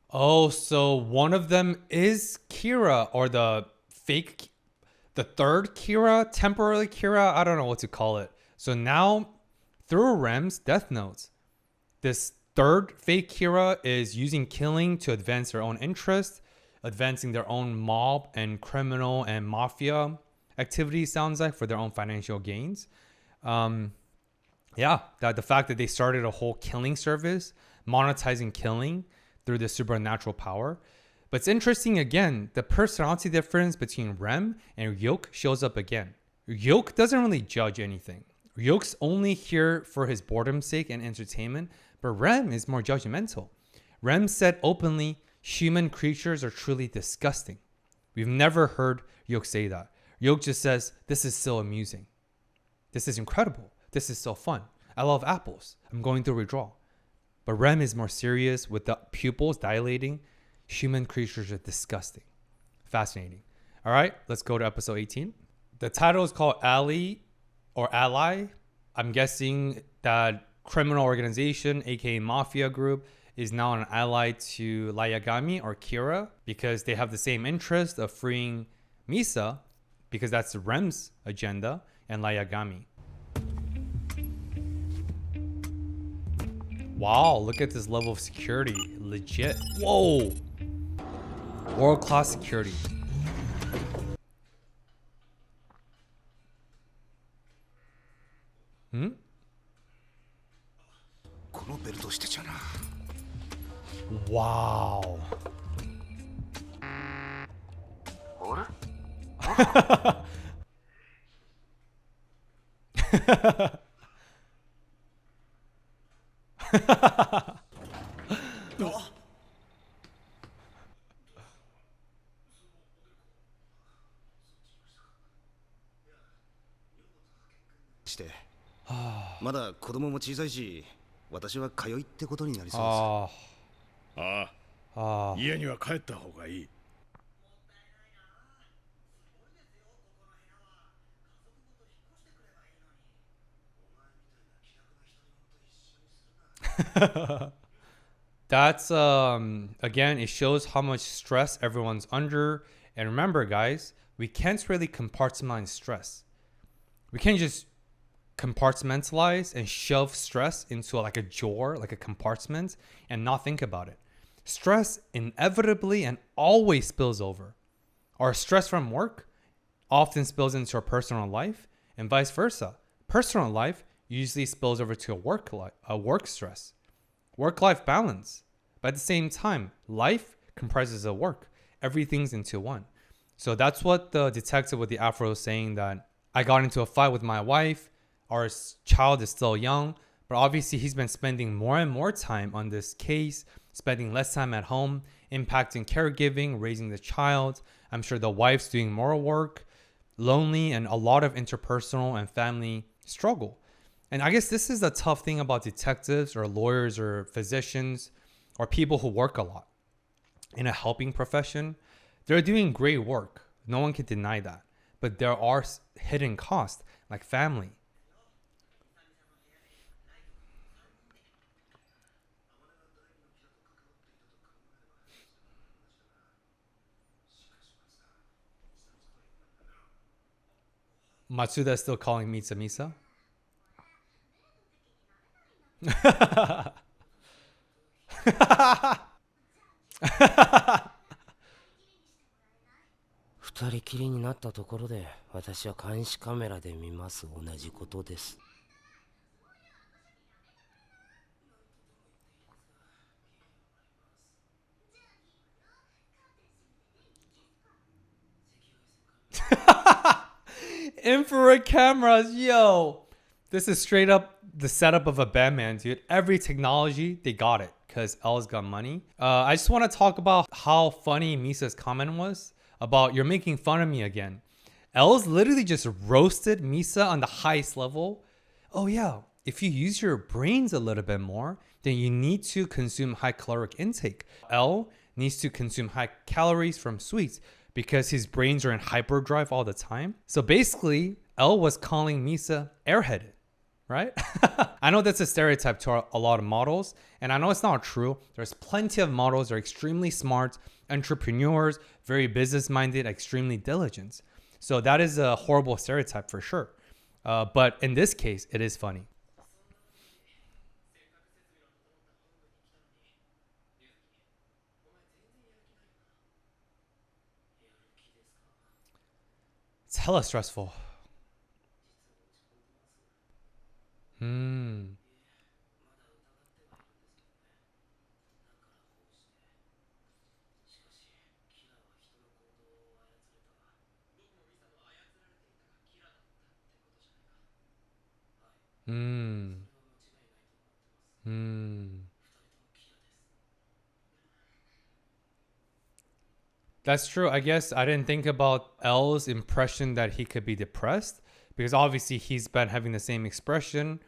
Oh, so one of them is Kira or the third Kira, temporarily Kira. I don't know what to call it. So now through Rem's Death Notes, this third fake Kira is using killing to advance their own interest, advancing their own mob and criminal and mafia activities, sounds like, for their own financial gains. Yeah, that the fact that they started a whole killing service, monetizing killing through the supernatural power. But it's interesting, again, the personality difference between Rem and Ryuk shows up again. Ryuk doesn't really judge anything. Ryuk's only here for his boredom's sake and entertainment, but Rem is more judgmental. Rem said openly, human creatures are truly disgusting. We've never heard Ryuk say that. Ryuk just says, "This is so amusing. This is incredible. This is so fun. I love apples. I'm going through withdrawal." But Rem is more serious with the pupils dilating. Human creatures are disgusting. Fascinating. All right, let's go to episode 18. The title is called Ally or Ally. I'm guessing that criminal organization, aka mafia group, is now an ally to Yagami or Kira because they have the same interest of freeing Misa because that's Rem's agenda and Yagami. Wow, look at this level of security. Legit. Whoa. World-class security. Hmm? Wow.まだ子供も小さいし、私は通いってことになりそうです。ああ、家には帰った方がいい。That's again, it shows how much stress everyone's under. And remember, guys, we can't really compartmentalize stress. We can't just compartmentalize and shove stress into like a drawer, like a compartment, and not think about it. Stress inevitably and always spills over. Our stress from work often spills into our personal life, and vice versa. Personal life usually spills over to a work stress. Work-life balance. But at the same time, life comprises of work. Everything's into one. So that's what the detective with the afro is saying, that I got into a fight with my wife. Our child is still young, but obviously he's been spending more and more time on this case, spending less time at home, impacting caregiving, raising the child. I'm sure the wife's doing more work, lonely, and a lot of interpersonal and family struggle. And I guess this is the tough thing about detectives or lawyers or physicians or people who work a lot in a helping profession. They're doing great work. No one can deny that. But there are hidden costs like family. Matsuda is still calling Misa Misa. 二人きりになったところで私は監視カメラで見ます。同じことです。Infrared cameras, yo. This is straight up the setup of a Batman, dude. Every technology, they got it because L's got money. I just want to talk about how funny Misa's comment was about "you're making fun of me again." L's literally just roasted Misa on the highest level. Oh yeah, if you use your brains a little bit more, then you need to consume high caloric intake. L needs to consume high calories from sweets because his brains are in hyperdrive all the time. So basically, L was calling Misa airheaded, right? I know that's a stereotype to a lot of models, and I know it's not true. There's plenty of models that are extremely smart, entrepreneurs, very business-minded, extremely diligent. So that is a horrible stereotype for sure. But in this case, it is funny. It's hella stressful. Hmm. That's true. I guess I didn't think about L's impression that he could be depressed because obviously he's been having the same expression.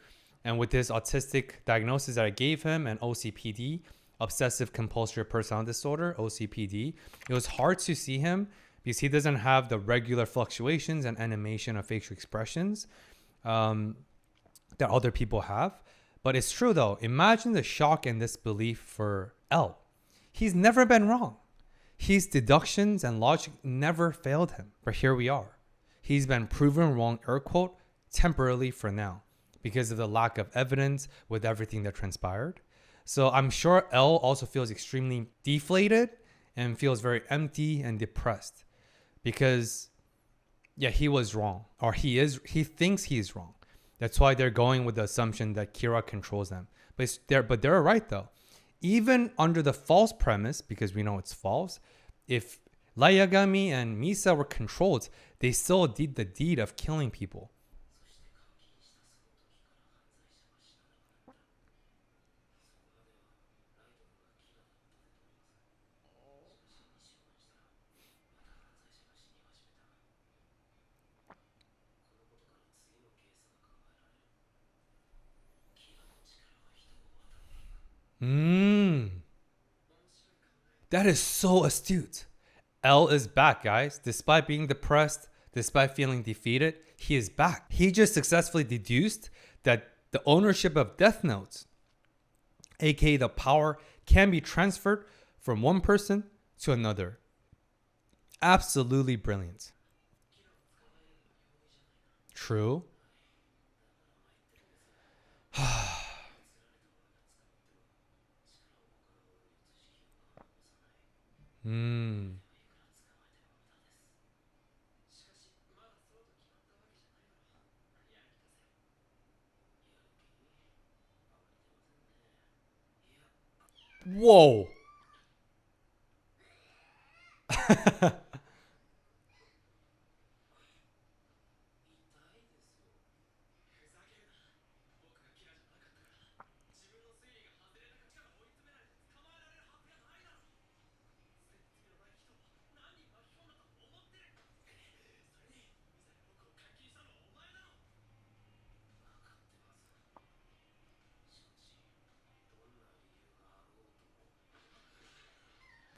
And with this autistic diagnosis that I gave him and OCPD, obsessive compulsive personality disorder, OCPD, it was hard to see him because he doesn't have the regular fluctuations and animation of facial expressions that other people have. But it's true though. Imagine the shock and disbelief for L. He's never been wrong. His deductions and logic never failed him. But here we are. He's been proven wrong, air quote, temporarily for now because of the lack of evidence with everything that transpired. So I'm sure L also feels extremely deflated and feels very empty and depressed because, yeah, he was wrong, or he thinks he's wrong. That's why they're going with the assumption that Kira controls them. But they're right though. Even under the false premise, because we know it's false, if Light Yagami and Misa were controlled, they still did the deed of killing people. That is so astute. L is back, guys. Despite being depressed, despite feeling defeated, he is back. He just successfully deduced that the ownership of Death Notes, aka the power, can be transferred from one person to another. Absolutely brilliant. True. Whoa.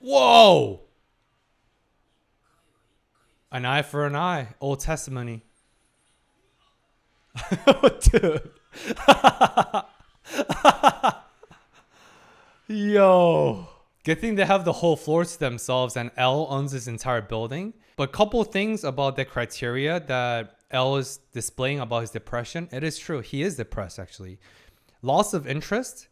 Whoa. An eye for an eye. Old Testimony. Dude. Yo. Good thing they have the whole floor to themselves and L owns this entire building. But couple things about the criteria that L is displaying about his depression. It is true. He is depressed, actually. Loss of interest.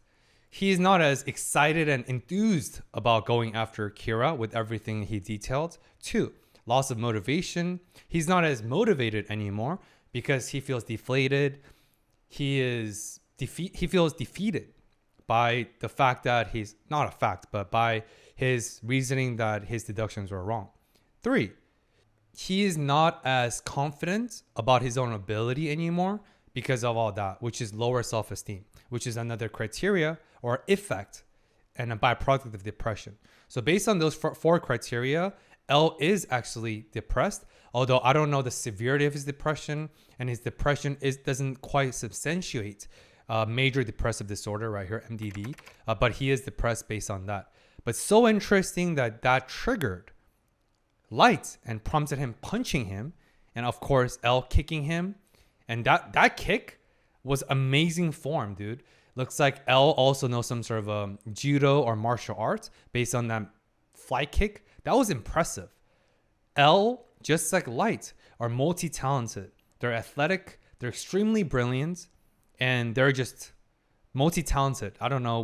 He is not as excited and enthused about going after Kira with everything he detailed. 2, loss of motivation. He's not as motivated anymore because he feels deflated. He feels defeated by the fact that he's not a fact, but by his reasoning that his deductions were wrong. 3, he is not as confident about his own ability anymore because of all that, which is lower self-esteem, which is another criteria or effect and a byproduct of depression. So based on those 4 criteria, L is actually depressed, although I don't know the severity of his depression, and his depression doesn't quite substantiate major depressive disorder right here, MDD, but he is depressed based on that. But so interesting that triggered Light and prompted him punching him, and of course L kicking him, and that kick was amazing form, dude. Looks like L also knows some sort of judo or martial arts based on that fly kick. That was impressive. L, just like Light, are multi-talented. They're athletic, they're extremely brilliant, and they're just multi-talented. I don't know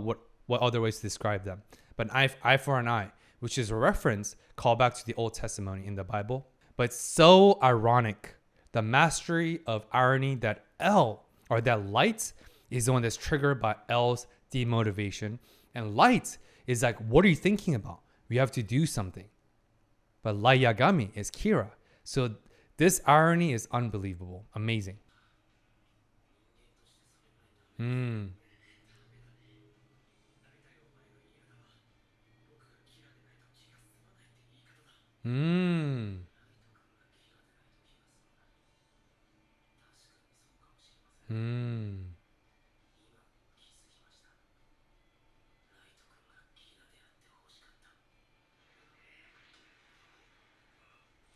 what other ways to describe them. But eye for an eye, which is a reference called back to the Old Testimony in the Bible. But so ironic, the mastery of irony that Light is the one that's triggered by L's demotivation. And Light is like, what are you thinking about? We have to do something. But Light Yagami is Kira. So this irony is unbelievable. Amazing.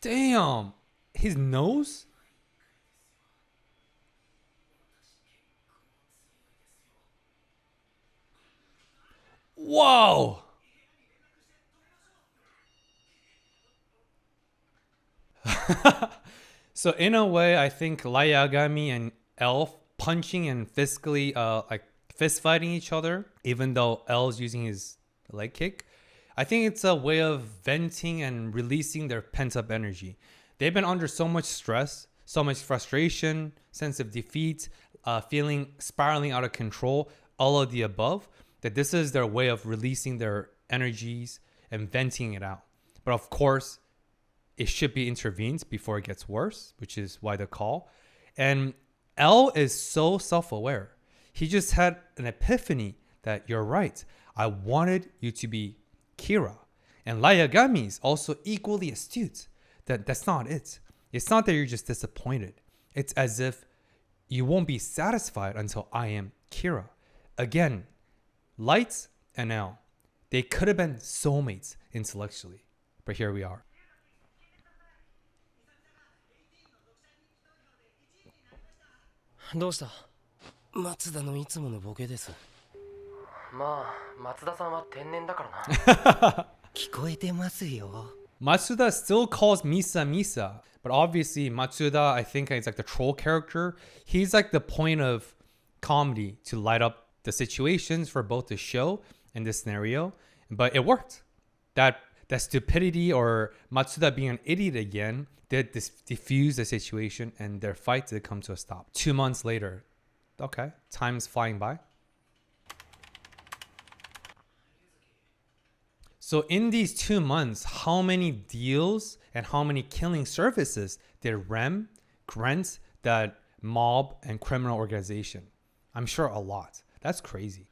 Damn. His nose? Whoa. So in a way, I think Light Yagami and Elf punching and physically like fist fighting each other, even though L's using his leg kick. I think it's a way of venting and releasing their pent up energy. They've been under so much stress, so much frustration, sense of defeat, feeling spiraling out of control, all of the above, that this is their way of releasing their energies and venting it out. But of course, it should be intervened before it gets worse, which is why the call. And L is so self-aware. He just had an epiphany that you're right. I wanted you to be Kira. And Light Yagami is also equally astute. That's not it. It's not that you're just disappointed. It's as if you won't be satisfied until I am Kira. Again, Light and L, they could have been soulmates intellectually, but here we are. どうした？松田のいつものボケです。まあ、松田さんは天然だからな。聞こえてますよ。Matsuda still calls Misa Misa, but obviously Matsuda, I think, is like the troll character. He's like the point of comedy to light up the situations for both the show and the scenario, but it worked. That stupidity or Matsuda being an idiot again did diffuse the situation, and their fight did come to a stop. 2 months later. Okay, time's flying by. So in these 2 months, how many deals and how many killing services did Rem grant that mob and criminal organization? I'm sure a lot. That's crazy.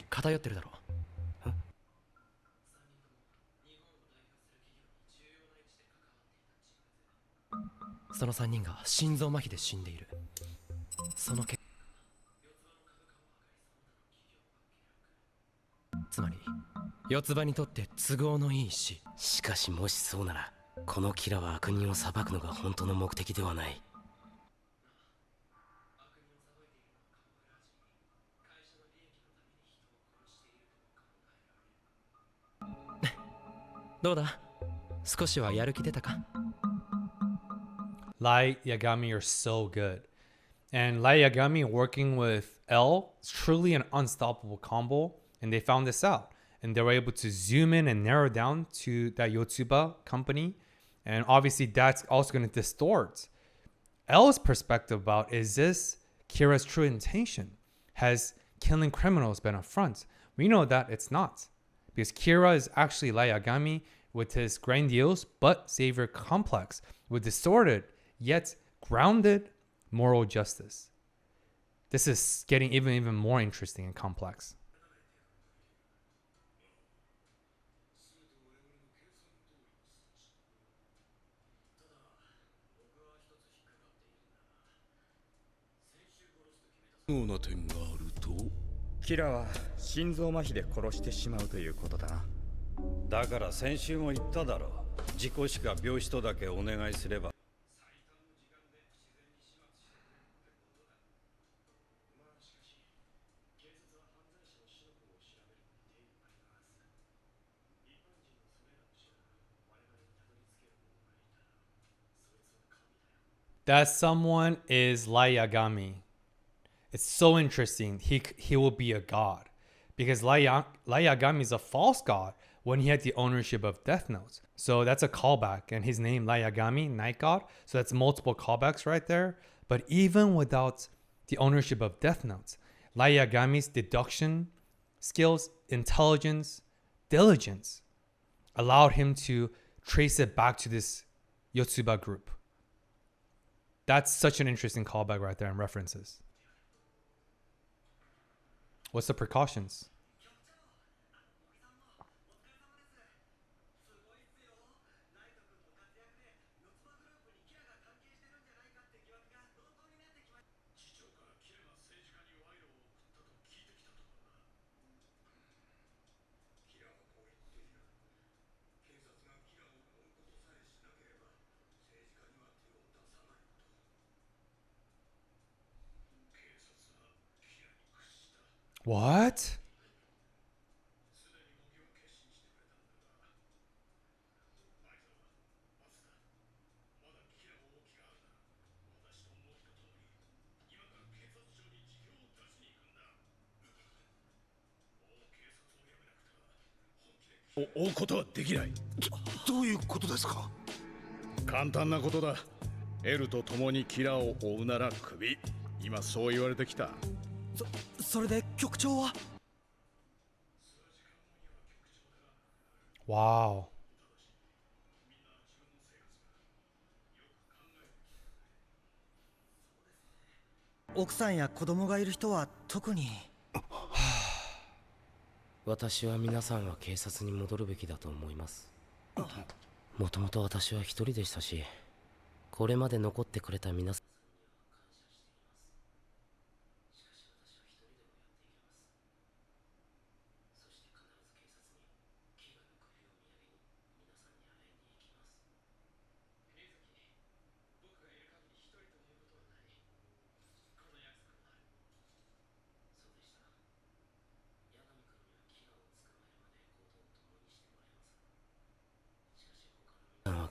偏ってるだろ。その3人が心臓麻痺で死んでいる。その結果、つまり四つ葉にとって都合のいい死。しかしもしそうなら、このキラは悪人を裁くのが本当の目的ではない。どうだ？少しはやる気出たか？ Light Yagami are so good. And Light Yagami working with L is truly an unstoppable combo. And they found this out. And they were able to zoom in and narrow down to that Yotsuba company. And obviously that's also going to distort L's perspective about, is this Kira's true intention? Has killing criminals been a front? We know that it's not. Because Kira is actually Light Yagami with his grandiose but savior complex with distorted yet grounded moral justice. This is getting even more interesting and complex. Kira は心臓麻痺で殺してしまうということだな。だから先週も言っただろう。事故死か病死とだけお願いすれば。That someone is Light Yagami. It's so interesting. He will be a god. Because Light Yagami is a false god when he had the ownership of Death Note. So that's a callback. And his name, Light Yagami, Night God. So that's multiple callbacks right there. But even without the ownership of Death Note, Light Yagami's deduction skills, intelligence, diligence allowed him to trace it back to this Yotsuba group. That's such an interesting callback right there and references. What's the precautions? What?追うことはできない。どういうことですか？簡単なことだ。エルと共にキラを追うならクビ。今そう言われてきた。それで局長は？ Wow. 奥さんや子供がいる人は特に。私は皆さんは警察に戻るべきだと思います。もともと私は一人でしたし、これまで残ってくれた皆さん。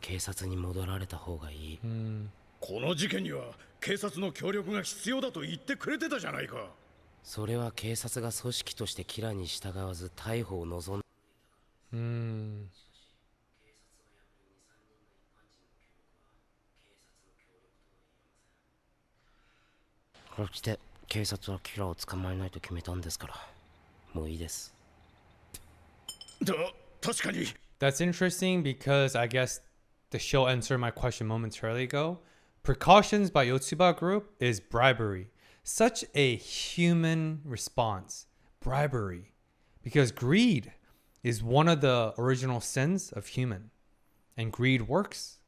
警察に戻られた方がいい。この事件には警察の協力が必要だと言ってくれてたじゃないか。それは警察が組織としてキラに従わず逮捕を望ん。そして警察はキラを捕まえないと決めたんですから、もういいです。確かに。That's interesting because I guess the show answered my question momentarily ago. Precautions by Yotsuba Group is bribery. Such a human response. Bribery. Because greed is one of the original sins of human. And greed works.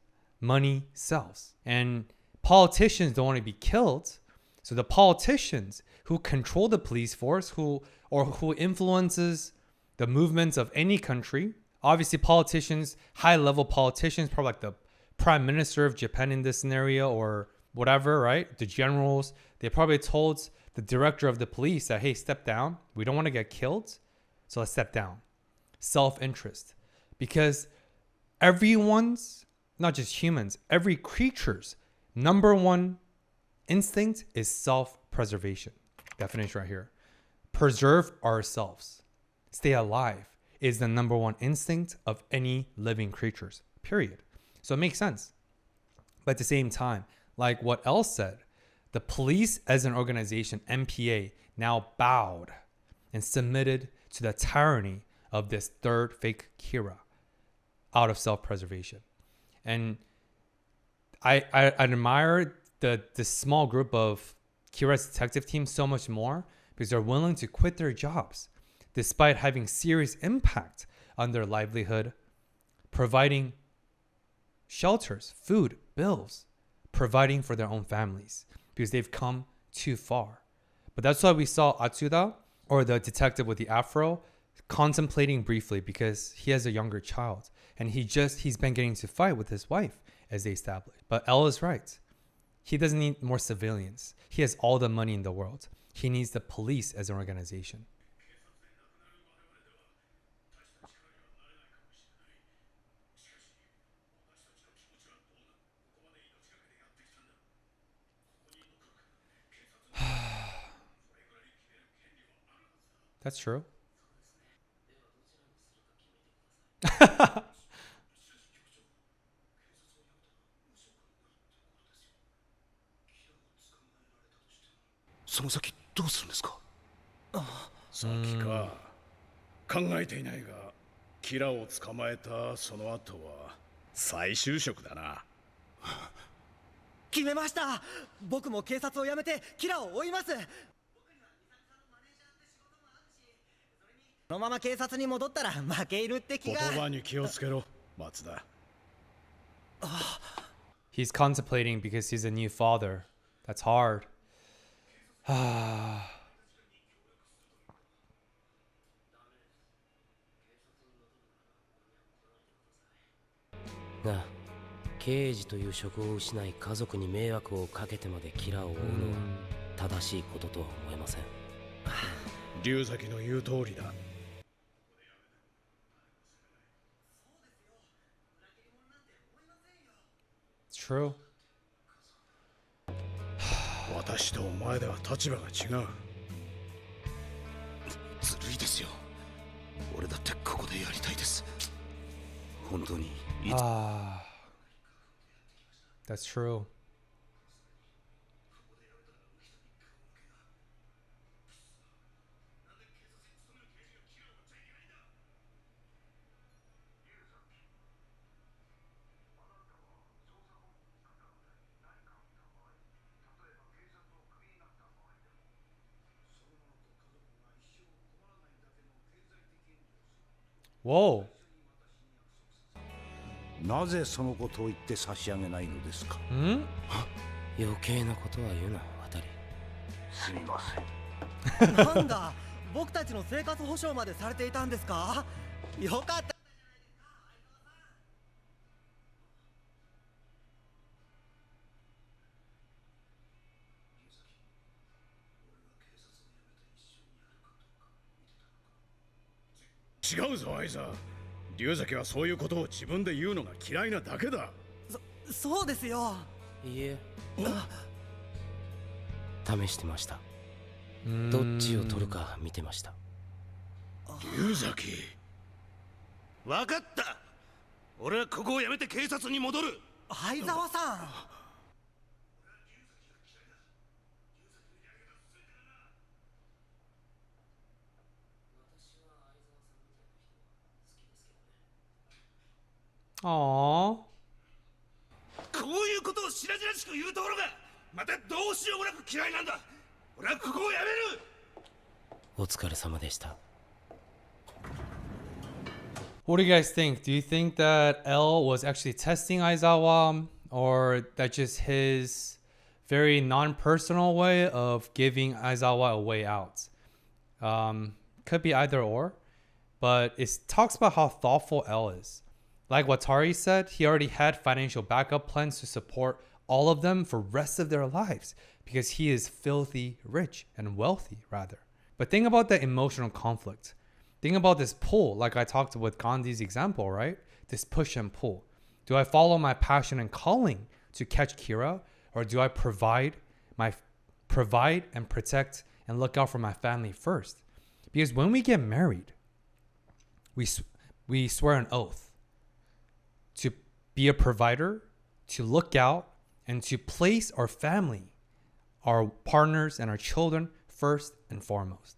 Money sells. And politicians don't want to be killed. So the politicians who control the police force, who influences the movements of any country, obviously politicians, high-level politicians, probably like the prime minister of Japan in this scenario or whatever, right? The generals, they probably told the director of the police that, hey, step down. We don't want to get killed, so let's step down. Self-interest. Because everyone's, not just humans, every creature's number one instinct is self-preservation. Definition right here. Preserve ourselves. Stay alive is the number one instinct of any living creatures, period. So it makes sense. But at the same time, like what Elle said, the police as an organization, MPA, now bowed and submitted to the tyranny of this third fake Kira out of self-preservation. And I admire this small group of Kira's detective team so much more because they're willing to quit their jobs despite having serious impact on their livelihood, providing shelters, food, bills, providing for their own families because they've come too far. But that's why we saw Atsuda, or the detective with the afro, contemplating briefly because he has a younger child and he's been getting to fight with his wife as they established. But Elle is right. He doesn't need more civilians. He has all the money in the world. He needs the police as an organization. That's true. その先どうするんですか？先か。考えていないが、キラを捕まえたその後は再就職だな。決めました。僕も警察を辞めてキラを追います。このまま警察に戻ったら負けるって気が。言葉に気をつけろ、松田。He's contemplating because he's a new father. That's hard. が、刑事という職を失い家族に迷惑をかけてまでキラを追うのは正しいこととは思えません。龍崎の言う通りだ。It's true. 私とお前では立場が違う。ずるいですよ。俺だってここでやりたいです。本当に。That's true. Whoa. なぜそのことを言って差し上げないのですか。余計なことは言うな、渡り。すみません。なんだ、僕たちの生活保障までされていたんですか。よかった。違うぞ相沢。龍崎はそういうことを自分で言うのが嫌いなだけだ。そうですよ。いいえ、試してました。どっちを取るか見てました。龍崎、分かった。俺はここを辞めて警察に戻る。相沢さん。Aww. こういうことをしらじらしく言うところがまたどうしようもなく嫌いなんだ。俺はここを辞める。お疲れ様でした。What do you guys think? Do you think that L was actually testing Aizawa, or that just his very non-personal way of giving Aizawa a way out? Could be either or, but it talks about how thoughtful L is. Like Watari said, he already had financial backup plans to support all of them for rest of their lives because he is filthy rich and wealthy, rather. But think about the emotional conflict. Think about this pull, like I talked with Gandhi's example, right? This push and pull. Do I follow my passion and calling to catch Kira, or do I provide and protect and look out for my family first? Because when we get married, we swear an oath to be a provider, to look out, and to place our family, our partners, and our children first and foremost.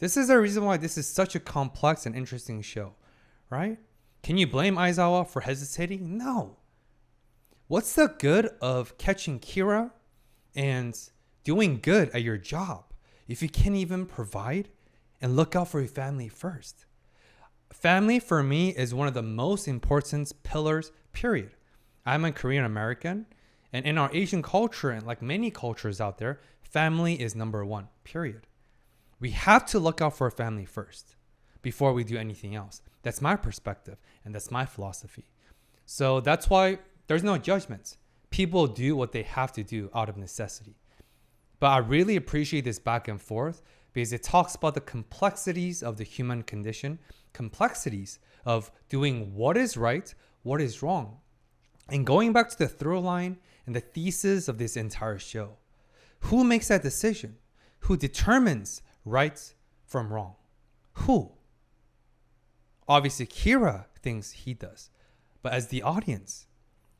This is the reason why this is such a complex and interesting show, right? Can you blame Aizawa for hesitating? No. What's the good of catching Kira and doing good at your job if you can't even provide and look out for your family first? Family for me is one of the most important pillars, period. I'm a Korean American, and in our Asian culture, and like many cultures out there, family is number one, period. We have to look out for our family first before we do anything else. That's my perspective, and that's my philosophy. So that's why there's no judgments. People do what they have to do out of necessity. But I really appreciate this back and forth because it talks about the complexities of the human condition, complexities of doing what is right, what is wrong. And going back to the through line and the thesis of this entire show, who makes that decision? Who determines right from wrong? Who? Obviously, Kira thinks he does. But as the audience,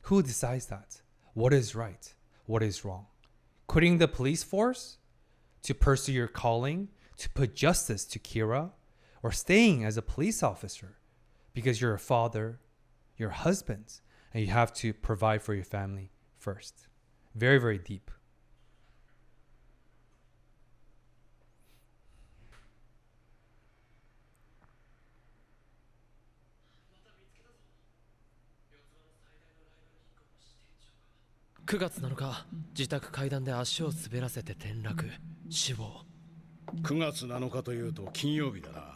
who decides that? What is right? What is wrong? Quitting the police force to pursue your calling, to put justice to Kira, or staying as a police officer because you're a father, you're a husband, and you have to provide for your family first. Very, very deep.9月7日、自宅階段で足を滑らせて転落、死亡。9月7日というと金曜日だな。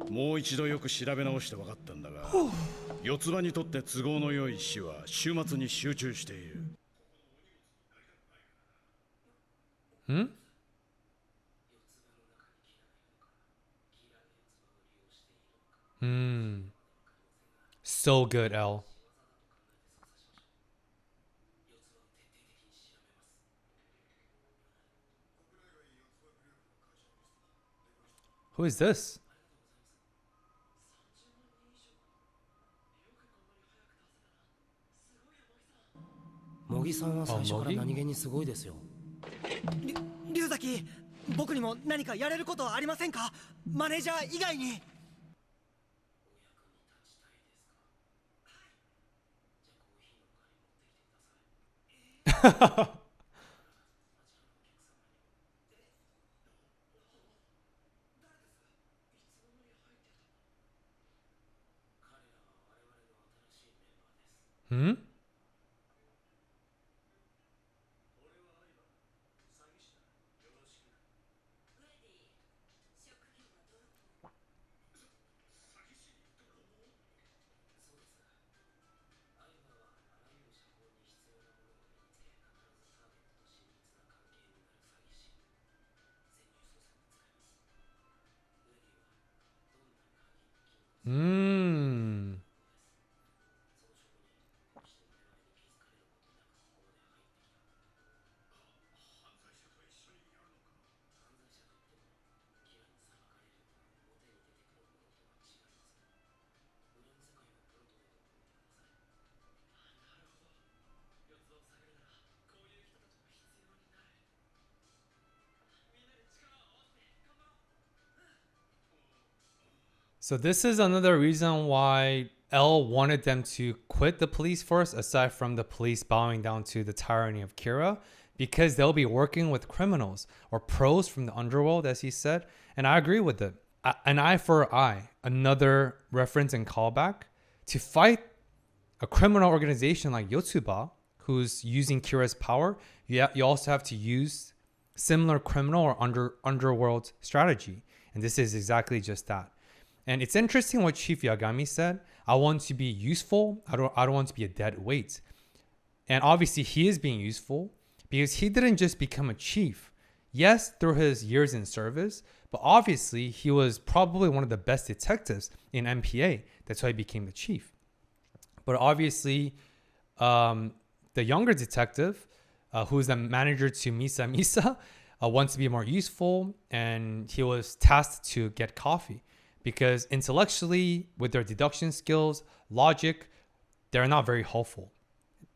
もう一度よく調べ直して分かったんだが、四つ葉にとって都合の良い死は週末に集中している。So good, L. Who is this? 茂木さんは最初から何気にすごいですよ。龍崎、僕にも何かやれることはありませんか？マネージャー以外に。Hmm? Hmm. So this is another reason why L wanted them to quit the police force, aside from the police bowing down to the tyranny of Kira, because they'll be working with criminals or pros from the underworld, as he said. And I agree with it. An eye for an eye, another reference and callback. To fight a criminal organization like Yotsuba, who's using Kira's power, you also have to use similar criminal or underworld strategy. And this is exactly just that. And it's interesting what Chief Yagami said. I want to be useful. I don't want to be a dead weight. And obviously he is being useful because he didn't just become a chief. Yes, through his years in service, but obviously he was probably one of the best detectives in MPA. That's why he became the chief. But obviously, the younger detective, who is the manager to Misa Misa, wants to be more useful, and he was tasked to get coffee. Because intellectually, with their deduction skills, logic, they're not very hopeful.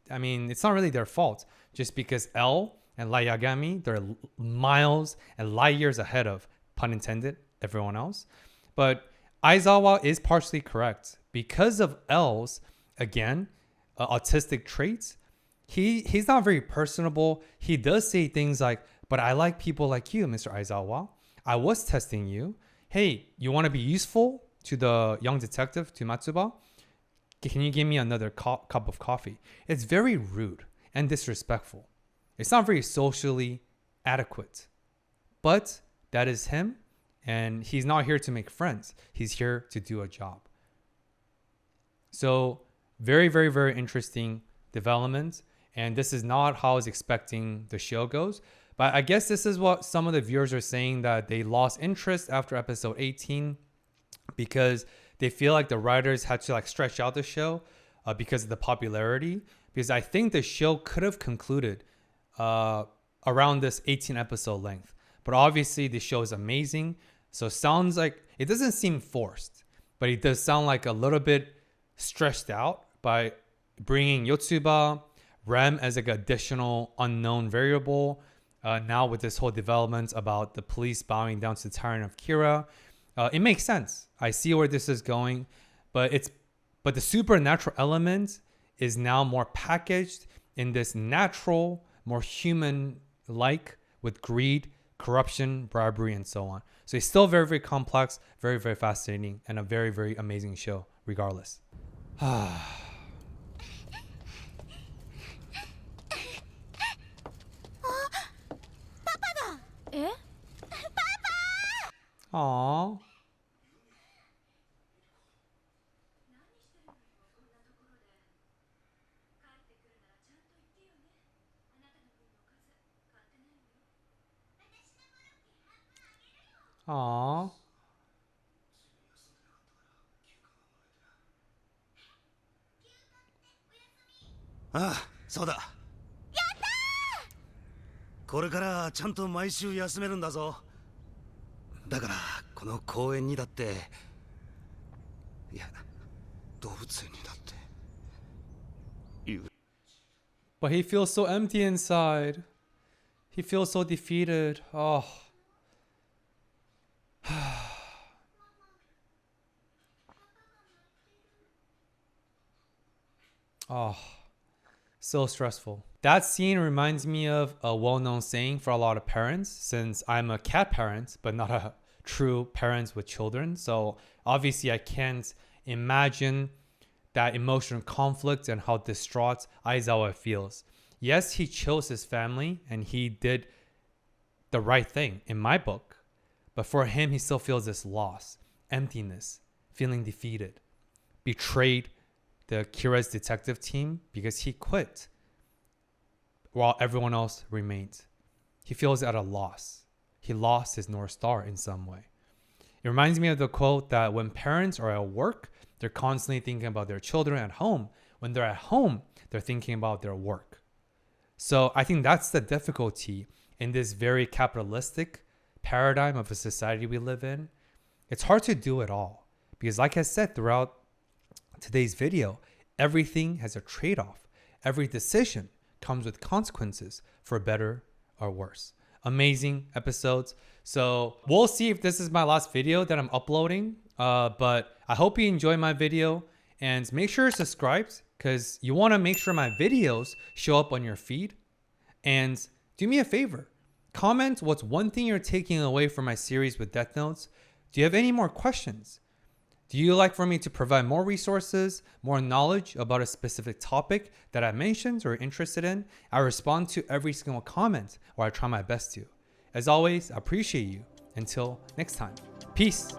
I mean, it's not really their fault. Just because L and Light Yagami, they're miles and light years ahead of, pun intended, everyone else. But Aizawa is partially correct. Because of L's, again, autistic traits, he's not very personable. He does say things like, but I like people like you, Mr. Aizawa. I was testing you. Hey, you want to be useful to the young detective, to Matsuba? Can you give me another cup of coffee? It's very rude and disrespectful. It's not very socially adequate. But that is him, and he's not here to make friends. He's here to do a job. So very, very, very interesting development. And this is not how I was expecting the show goes. But I guess this is what some of the viewers are saying, that they lost interest after episode 18 because they feel like the writers had to like stretch out the show because of the popularity. Because I think the show could have concluded around this 18 episode length. But obviously the show is amazing. So it sounds like, it doesn't seem forced, but it does sound like a little bit stretched out by bringing Yotsuba, Rem as like an additional unknown variable. Now with this whole development about the police bowing down to the tyrant of Kira, it makes sense. I see where this is going, but the supernatural element is now more packaged in this natural, more human-like, with greed, corruption, bribery, and so on. So it's still very, very complex, very, very fascinating, and a very, very amazing show, regardless. Aww. Aww. ああ、そうだ。やったー。これからちゃんと毎週休めるんだぞ。だからこの公園にだって、いや、動物園にだって。But he feels so empty inside. He feels so defeated. Oh. Oh. So stressful. That scene reminds me of a well-known saying for a lot of parents, since I'm a cat parent, but not a true parent with children. So obviously I can't imagine that emotional conflict and how distraught Aizawa feels. Yes, he chose his family and he did the right thing in my book, but for him, he still feels this loss, emptiness, feeling defeated, betrayed the Kira's detective team because he quit while everyone else remained. He feels at a loss. He lost his North Star in some way. It reminds me of the quote that when parents are at work, they're constantly thinking about their children at home. When they're at home, they're thinking about their work. So I think that's the difficulty in this very capitalistic paradigm of a society we live in. It's hard to do it all because, like I said throughout today's video, everything has a trade-off. Every decision comes with consequences for better or worse. Amazing episodes. So we'll see if this is my last video that I'm uploading. But I hope you enjoy my video and make sure you're subscribed because you want to make sure my videos show up on your feed. And do me a favor, comment what's one thing you're taking away from my series with Death Notes. Do you have any more questions? Do you like for me to provide more resources, more knowledge about a specific topic that I mentioned or interested in? I respond to every single comment, or I try my best to. As always, I appreciate you. Until next time, peace.